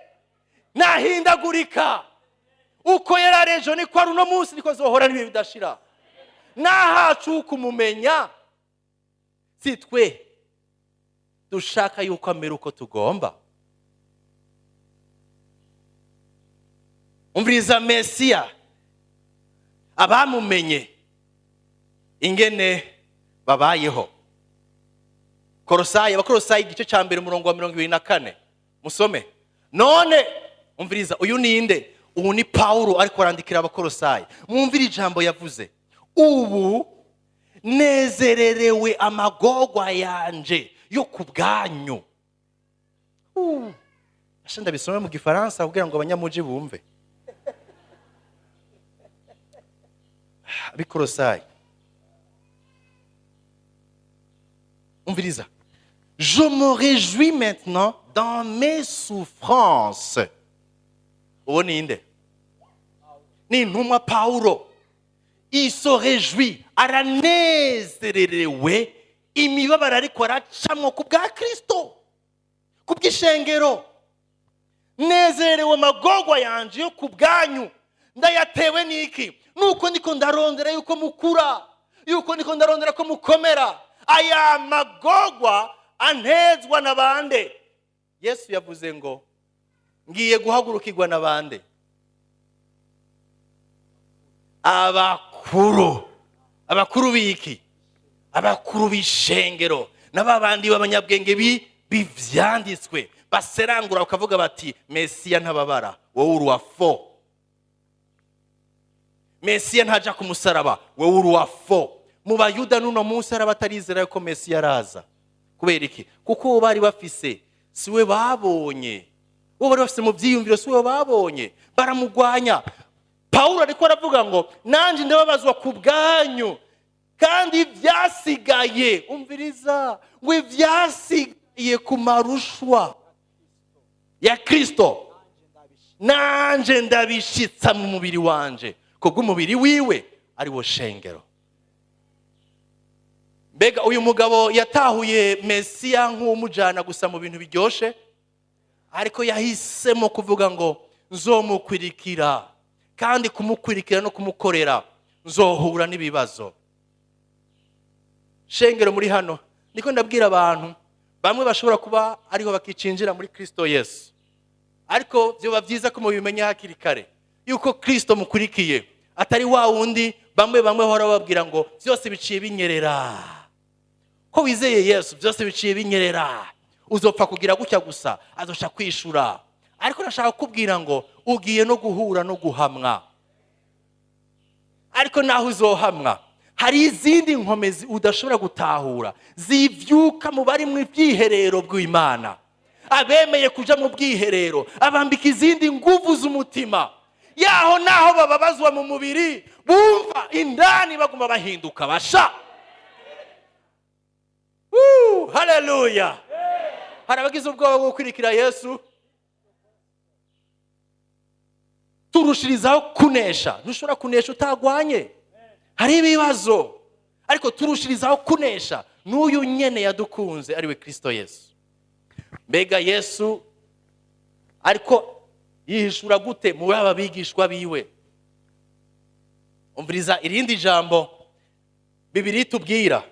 Nahindagurika. Uko yararejo niko ari uno munsi niko zohora nibi bidashira. Nahacu kumumenya. Si twe dushaka yuko amera uko tugomba. Umviriza Mesiya abamumenye ingene babayeho. Abakolosayi igice ca mbere umurongo wa 24 musome. None umviriza uyu ninde? Ubu ni Paulo ariko arandikira abakolosayi. Mwumvira ijambo yavuze. Ubu nezererewe amagorwa yanje yo kubwanyu. Ashanda bisome mu gifaransa kugira ngo abanyamuji bumve. Abakolosayi. Umviriza. Je me réjouis maintenant dans mes souffrances. Uwo ninde? Ni intumwa Paulo. Il se réjouit, aranezererewe imibabaro ariko aracamwo ku bwa Kristo, ku bw'ishengero. Nezerewe amagorwa yanje yo ku bwanyu. Ndayatewe niki? Nuko ndiko ndarondera yuko mukura, yuko ndiko ndarondera ko mukomera. Aya magorwa antezwa na bande? Yesu yavuze ngo ngiye guhagurukirwa na bande? Abakuru biki? Abakuru b'ishengero n'ababandi b'abanyabwenge bivyanditswe baserangura ukavuga bati Mesiya ntababara, wowe uri wafo. Mesiya ntaja ku musaraba, wowe uri wafo. Mu Bayuda n'uno munsi arabatarizera yuko Mesiya araza. Kubera iki? Kuko bari bafise siwe babonye. Bo bari bafise mu byiyumviro siwe babonye. Baramugwanya. Paulo ariko aravuga ngo nanje ndababazwa ku bwanyu kandi vyasigaye. Umviriza, ngo vyasigaye ku marushwa ya Kristo nanje ndabishitsa mu mubiri wanje, kubwo umubiri wiwe ari wo shengero. Mbega uyu mugabo yatahuye Mesiya nk'umujana gusa mu bintu biryoshe, ariko yahisemo kuvuga ngo nzomukwirikira, kandi kumukwirikira no kumukorera nzohura n'ibibazo. Shengero muri hano niko ndabwira abantu bamwe bashobora kuba ariho bakicinjira muri Kristo Yesu, ariko byoba byiza ko mubimenya hakiri kare yuko Kristo mukurikiye atari wa wundi bamwe hora babwira ngo byose biciye binyerera. Ko wizeye Yesu byose biciye binyerera, uzopfa kugira gutya gusa, azosha kwishura. Ariko nashaka kubwira ngo ugiye no guhura no guhamwa. Ariko naho uzohamwa hari izindi nkomezi udashobora gutahura zivyuka mu bari mu byiherero bw'Imana. Abemeye kuja mu bwiherero abambika izindi nguvu z'umutima, yaho naho bababazwa mu mubiri bumva indani baguma bahinduka basha. Haleluya. Harabagize ubwoba bwo kwirikira Yesu. Turushirizaho kunesha. Ntushobora kunesha utagwanye. Hari ibibazo, ariko turushirizaho kunesha n'uyu nyene yadukunze ari we Kristo Yesu. Mbega Yesu ariko yihishura gute mu baba bigishwa biwe? Umviriza irindi jambo Bibiri tubwira.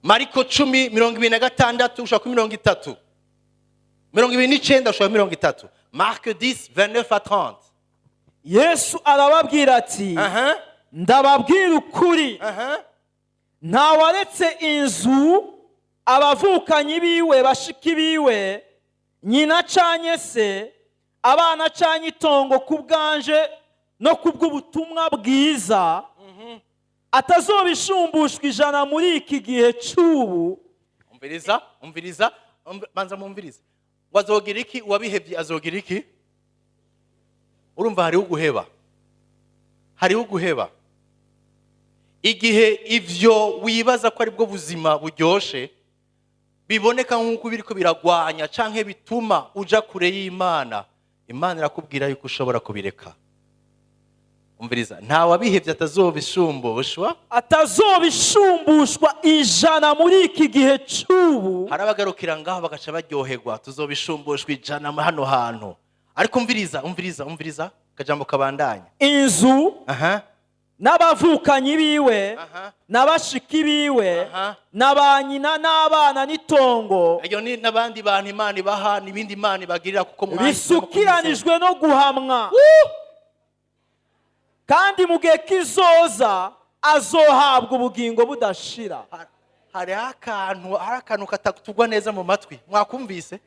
Mariko 10:26 ushaka 30. 29 ushaka 30. Mark 10:29 à 30. Yesu arababwira ati ndababwira ukuri, ntawaretse inzu, abavukanyi biwe, bashiki biwe, nyina canye se, abana canye itongo ku bwanje no kubw'ubutumwa bwiza, atazobishumbushwa ijana muri iki gihe c'ubu. umviriza banza mumvirize. Wazogira iki? Uwabihevye azogira iki? Urumva hariho uguheba. Igihe ivyo wibaza ko ari bwo buzima buryoshe biboneka nk'uko biriko biragwanya canke bituma uja kure y'Imana, Imana irakubwira yuko ushobora kubireka. Umviriza, nta wabihevye atazobishumbushwa ijana muri iki gihe c'ubu. Harabagarukira ngaho bagaca baryoherwa, tuzobishumbushwa ijana hano hantu. Ariko umviriza kajambo kabandanya. Inzu n'abavukanyi biwe, n'abashiki biwe, n'abanyina n'abana n'itongo, ayo ni n'abandi bantu Imana ibaha n'ibindi Imana ibagirira kuko bisukiranijwe no guhamwa. Kandi mu gihe kizoza azohabwa ubugingo budashira. Hari akantu katatugwa neza mu matwi. Mwakumvise?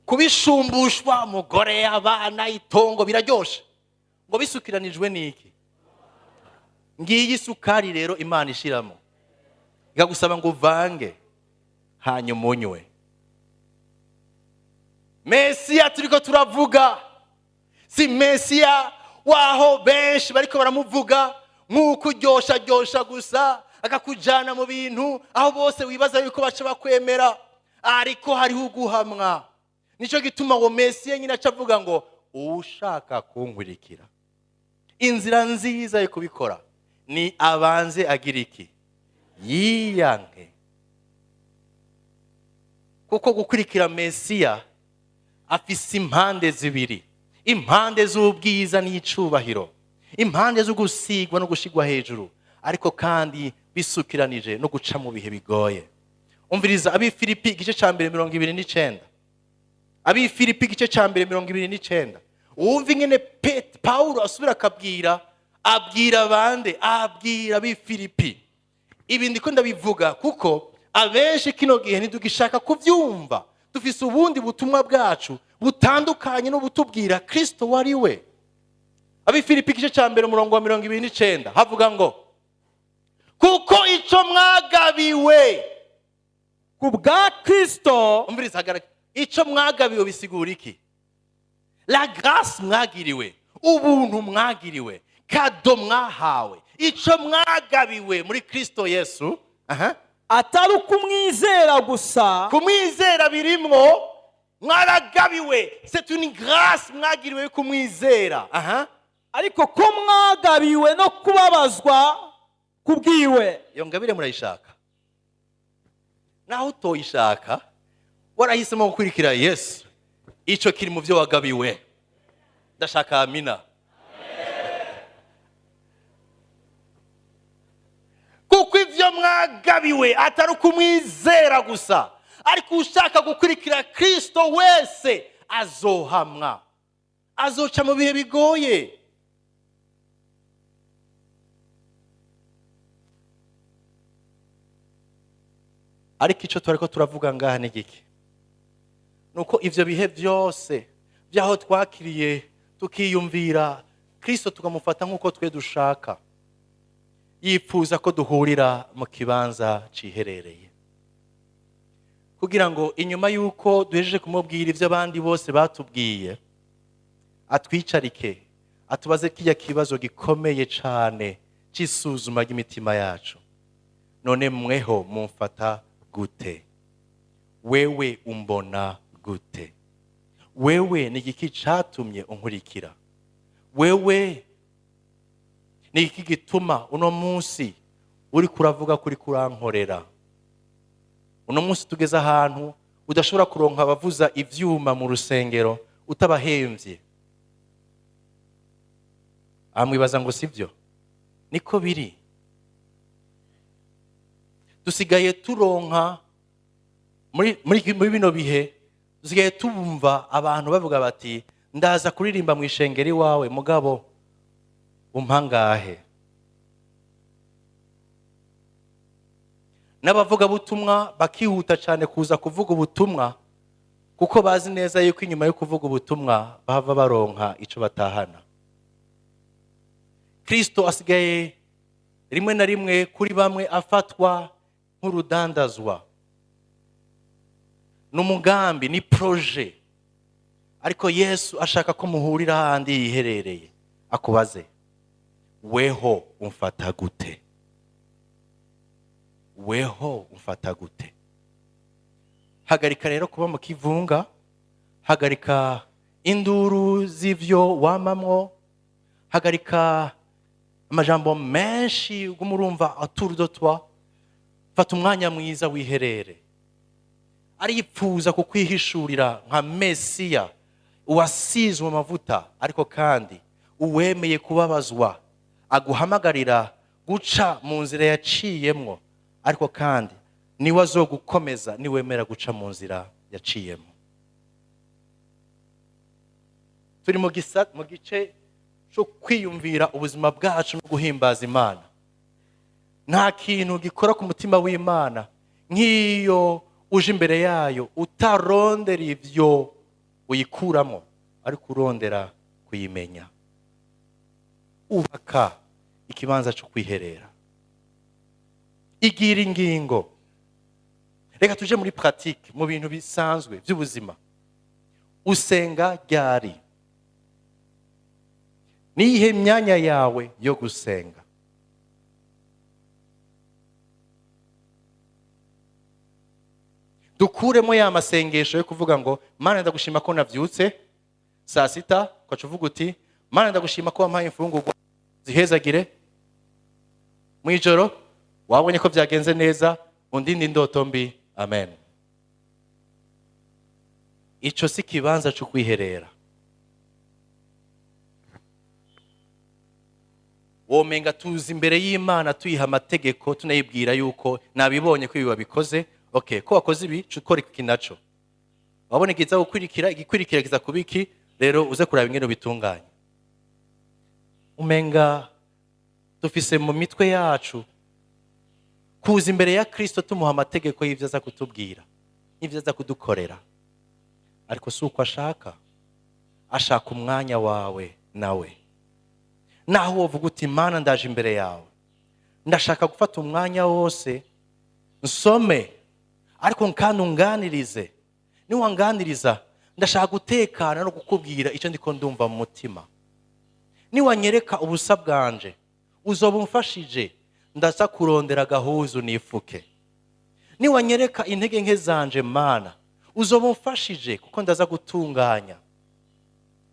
Kubishumbushwa umugore, abana, itongo biraryoshe. Ngo bisukiranijwe niki? Ngiyi sukari rero Imana ishiramo. Igagusaba ngo uvange hanyuma unywe. Mesiya turiko turavuga si Mesiya waho benshi bariko baramuvuga nk'uko uryosha gusa akakujana mu bintu aho bose wibaza yuko baca bakwemera, ariko hariho uguhamwa. Nico gituma ngo Mesiya nyine acavuga ngo ushaka kunkurikira, inzira nziza yo kubikora ni abanze agira iki? Yiyanke. Kuko gukurikira Mesiya afise impande zibiri, impande z'ubwiza n'icubahiro, impande zo gusigwa no gushigwa hejuru, ariko kandi bisukiranije no guca mu bihe bigoye. Umviriza Abifilipi igice ca 2:29, Abifilipi igice ca 2:29. Uwumva ingene Paulo asubira akabwira, abwira bande? Abwira Abifilipi. Ibi ndiko ndabivuga kuko abenshi kino gihe ntitugishaka kuvyumva. Dufise ubundi butumwa bwacu butandukanye no butubwira Kristo wari we. Abifilipi igice ca 2:29 havuga ngo kuko ico mwagabiwe ku bwa Kristo. Umviriza hagaraka, ico mwagabiwe bisigura iki? La grâce mwagiriwe, ubuntu mwagiriwe, kado mwahawe, ico mwagabiwe muri Kristo Yesu. Atari kumwizera gusa, kumwizera birimwo, mwaragabiwe. C'est une grâce mwagiriwe kumwizera. Ariko ko mwagabiwe no kubabazwa kubwiwe. Iyo ngabire murayishaka? Naho utoyishaka warahisemo gukurikira Yesu, ico kiri mu byo wagabiwe. Ndashaka amina. Kuko ivyo mwagabiwe atari kumwizera gusa, ariko ushaka gukurikira Kristo wese azohamwa, azoca mu bihe bigoye. Ariko ico twariko turavuga ngaha ni giki? Nuko ivyo bihe byose byaho twakiriye tukiyumvira Kristo tukamufata nk'uko twe dushaka, yifuza ko duhurira mu kibanza ciherereye, kugira ngo inyuma yuko duhejeje kumubwira ivyo abandi bose batubwiye, atwicarike atubaze kijya kibazo gikomeye cane c'isuzuma ry'imitima yacu. None mweho mumfata gute? Wewe umbona gute? Wewe ni igiki catumye unkurikira? Wewe ni iki gituma uno munsi uri kuravuga kuri kurankorera? Uno munsi tugeze ahantu udashobora kuronka abavuza ivyuma mu rusengero utabahemvye. Amwibaza ngo sivyo? Niko biri. Dusigaye turonka muri bino bihe, dusigaye tubumva abantu bavuga bati ndaza kuririmba mu ishengero iwawe, mugabo umpangahe. N'abavugabutumwa bakihuta cyane kuza kuvuga ubutumwa kuko bazi neza yuko inyuma yo kuvuga ubutumwa bava baronka icyo batahana. Kristo asigaye rimwe na rimwe kuri bamwe afatwa nk'urudandazwa, n'umugambi, ni proje. Ariko Yesu ashaka ko muhurira handi yiherereye, akubaze, weho umfata gute? Weho umfata gute? Hagarika rero kuba mu kivunga, hagarika induru z'ivyo wamamwo, hagarika amajambo menshi ugumurumva aturdotwa. Fata umwanya mwiza wiherere. Aripfuza kukwihishurira nka Mesiya, uwasizwe amavuta, ariko kandi uwemeye kubabazwa, aguhamagarira guca mu nzira yaciyemwo, ariko kandi niwe azogukomeza niwemera guca mu nzira yaciyemo. Turi mu gice cyo kwiyumvira ubuzima bwacu no guhimbaza Imana. Nta kintu gikora ku mutima w'Imana nk'iyo uje imbere yayo utarondera ivyo uyikuramo, ariko urondera kuyimenya. Ubaka ikibanza cyo kwiherera. Igira ingingo. Reka tuje muri pratique, mu bintu bisanzwe by'ubuzima. Usenga ryari? Niyihe myanya yawe yo gusenga? Dukuremo ya masengesho yo kuvuga ngo Mana ndagushima ko navyutse saa sita, kwacu uvuga uti Mana ndagushima ko wampaye imfungurwa zihezagire mu ijoro, wabonye ko byagenze neza, undinde indoto mbi, amen. Ico si kibanza cyo kwiherera. Womenga tuzi imbere y'Imana tuyiha amategeko, tunayibwira yuko nabibonye ko ibi wabikoze. Okay, ko wakoze ibi cukora iki naco. Wabone kiza gukurikira, igikurikira kiza kubiki, rero uze kuraba ingene bitunganye. Umenga dufise mu mitwe yacu kuza imbere ya Kristo tumuha amategeko y'ivyo aza kutubwira, n'ivyo aza kudukorera. Ariko si uko ashaka. Ashaka umwanya wawe nawe. Naho wovuga uti Mana ndaje imbere yawe, ndashaka gufata umwanya wose nsome, ariko kandi unganirize. Niwanganiriza, ndashaka gutekana no kukubwira icyo ndiko ndumva mu mutima. Niwanyereka ubusa bwanje, uzoba umfashije, ndaza kurondera agahuzu nifuke. Niwanyereka intege nke zanje Mana, uzoba umfashije kuko ndaza gutunganya.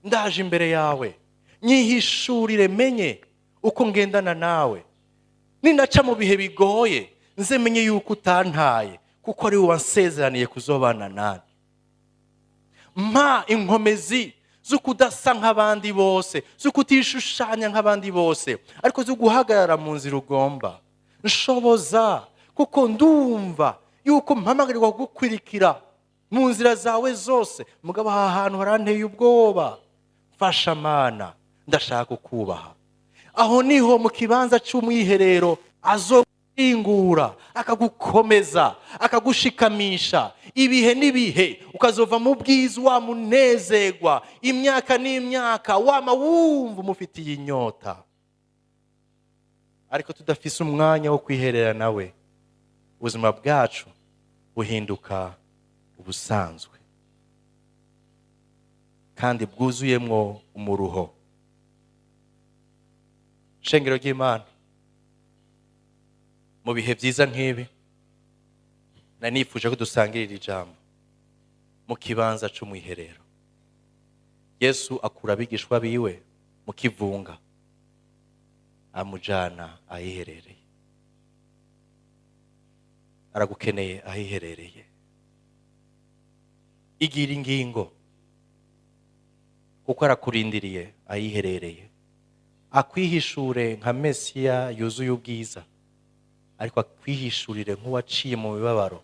Ndaje imbere yawe, nyihishurire menye uko ngendana nawe. Ninaca mu bihe bigoye, nze menye yuko utantaye, kuko ari wansezeraniye kuzobana nani. Mpa inkomezi zo kudasa nk'abandi bose, zo kutishushanya nk'abandi bose, ariko zo guhagarara mu nzira ugomba. Nshoboza kuko ndumva yuko mpamagarirwa gukwirikira mu nzira zawe zose, mugabo aha hantu haranteye ubwoba. Fasha Mana, ndashaka kubaha. Aho niho mu kibanza cy'umwiherero azokingura, akagukomeza, akagushikamisha. Ibihe n'ibihe ukazova mu bwiza wamunezerwa, imyaka n'imyaka wama wumva umufitiye inyota. Ariko tudafise umwanya wo kwiherera nawe, ubuzima bwacu buhinduka ubusanzwe kandi bwuzuyemwo umuruho. Shengero ry'Imana, mu bihe byiza nk'ibi nanifuje ko dusangirira ijambo mu kibanza cy'umwiherero. Yesu akura abigishwa biwe mu kivunga, amujana ahiherereye. Aragukeneye ahiherereye. Igira ingingo, kuko arakurindiriye ahiherereye. Akwihishure nka Mesiya yuzuye ubwiza, ariko akwihishurire nk'uwaciye mu bibabaro,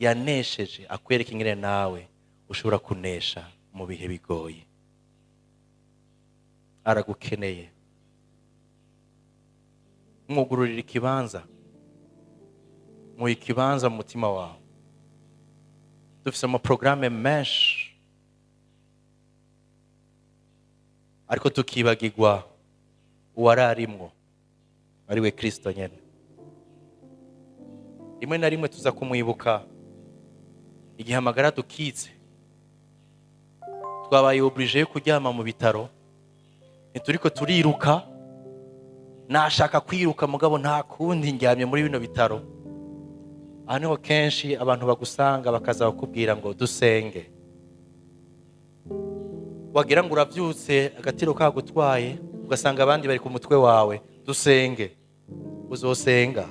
yanesheje, akwereka ingene nawe ushobora kunesha mu bihe bigoye. Aragukeneye mwugururira ikibanza, mu ikibanza mu mutima wawe. Dufise amaprograme menshi, ariko tukibagirwa uwararimwo ariwe Kristo nyene. Rimwe na rimwe tuza kumwibuka igihe amagara dukitse, twabaye oblige yo kuryama mu bitaro, ntituriko turiruka, nashaka kwiruka mugabo nta kundi ndyamye muri bino bitaro. Aha niho kenshi abantu bagusanga bakaza bakubwira ngo dusenge. Wagira ngo uravyutse agatiro kagutwaye, ugasanga abandi bari ku mutwe wawe, dusenge. Uzosenga,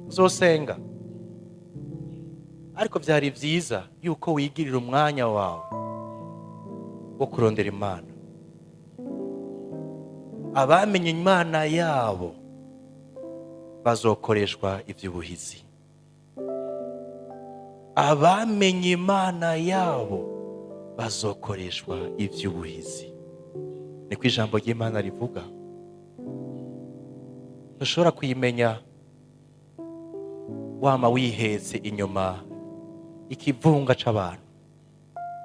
uzosenga. Ariko vyari vyiza yuko wigirira umwanya wawe wo kurondera Imana. Abamenye Imana yabo bazokoreshwa ivy'ubuhizi. Abamenye Imana yabo bazokoreshwa ivy'ubuhizi. Niko ijambo ry'Imana rivuga. Ntushobora kuyimenya wama wihetse inyuma ikivunga c'abantu.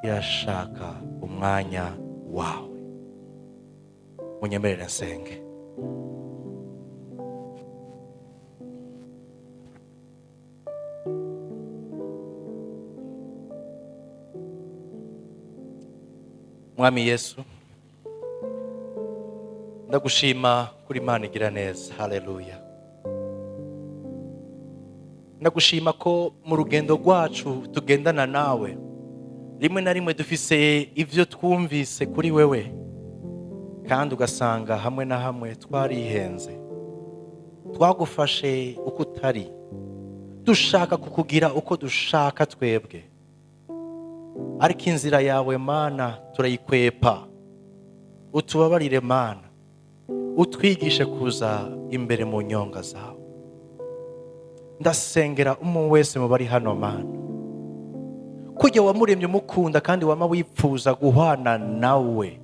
Irashaka umwanya wawe. Munyemerere nsenge. Mwami Yesu, ndagushima kuri Imana igira neza. Haleluya. Ndagushima ko mu rugendo rwacu tugendana nawe, rimwe na rimwe dufise ivyo twumvise kuri wewe, kandi ugasanga hamwe na hamwe twarihenze, twagufashe uko utari, dushaka kukugira uko dushaka twebwe. Ariko inzira yawe Mana turayikwepa. Utubabarire Mana, utwigishe kuza imbere mu nyonga zawe. Ndasengera umuntu wese mu bari hano Mana, kujya wamuremye umukunda kandi wama wipfuza guhana nawe.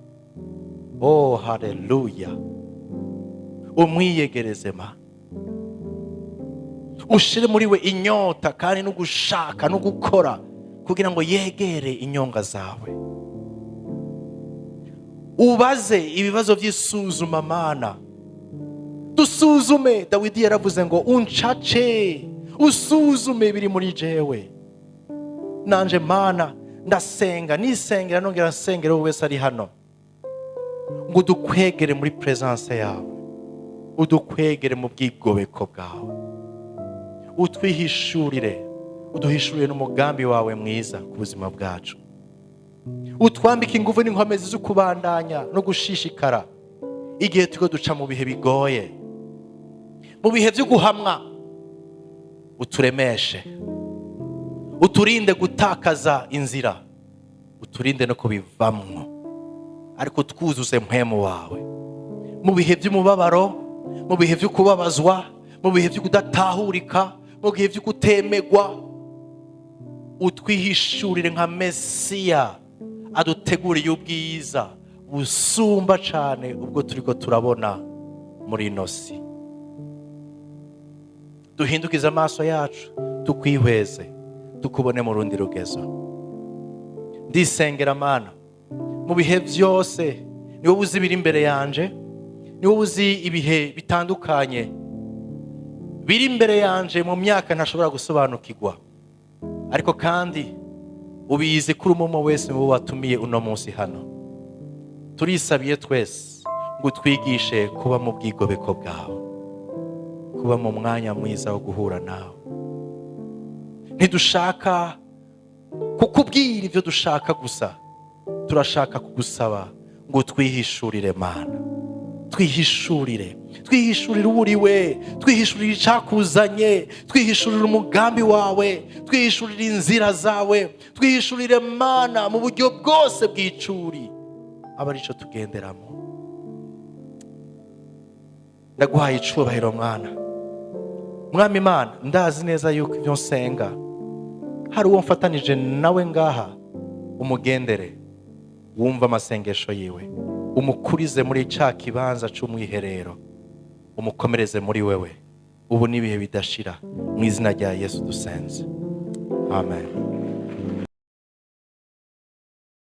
Oh haleluya. Umwiyegereze Mana, ushire muri we inyota kandi no gushaka no gukora kugira ngo yegere inyonga zawe. Ubaze ibibazo by'isuzuma Mana, dusuzume. Dawidi yaravuze ngo uncace, usuzume biri muri jewe. Nanje Mana ndasenga, nisengera nongera nsengera wowe wese ari hano, ngo udukwegere muri presence yawe, udukwegere mu bwigobeko bwawe, utwihishurire, uduhishurire n'umugambi wawe mwiza ku buzima bwacu. Utwambike ingufu n'inkomezi zo kubandanya no gushishikara igihe turiko duca mu bihe bigoye, mu bihe byo guhamwa. Uturemeshe, uturinde gutakaza inzira, uturinde no kubivamwo, ariko twuzuze mpwemu wawe mu bihe by'umubabaro, mu bihe byo kubabazwa, mu bihe byo kudatahurika, mu bihe byo kutemegwa. Utwihishurire nka Mesiya aduteguriye ubwiza busumba cyane ubwo turiko turabona muri ino si. Duhindukize amaso yacu tukwihweze, tukubone mu rundi rugezo. Ndisengera Mana, mu bihe byose ni wowe uzi biri imbere yanje, ni wowe uzi ibihe bitandukanye biri imbere yanje mu myaka ntashobora gusobanukirwa, ariko kandi ubizi kuri umwe wese mu watumiye uno munsi hano. Turisabiye twese ngo twigishe kuba mu bwigobeko bwawe, kuba mu mwanya mwiza wo guhura nawe. Ntidushaka kukubwira ibyo dushaka gusa, turashaka kugusaba ngo twihishurire Mana. Twihishurire, twihishurire uriwe, twihishurire icyakuzanye, twihishurire umugambi wawe, twihishurire inzira zawe, twihishurire Mana mu buryo bwose bw'icuri aba arico tugenderamo. Ndaguhaye icubahiro Mwana. Mwami Mana, ndazi neza yuko ibyo nsenga hari uwo mfatanije nawe ngaha. Umugendere, wumva amasengesho yiwe, umukurize muri cya kibanza c'umwiherero, umukomereze muri wewe ubu n'ibihe bidashira, mu izina rya Yesu dusenze, amen.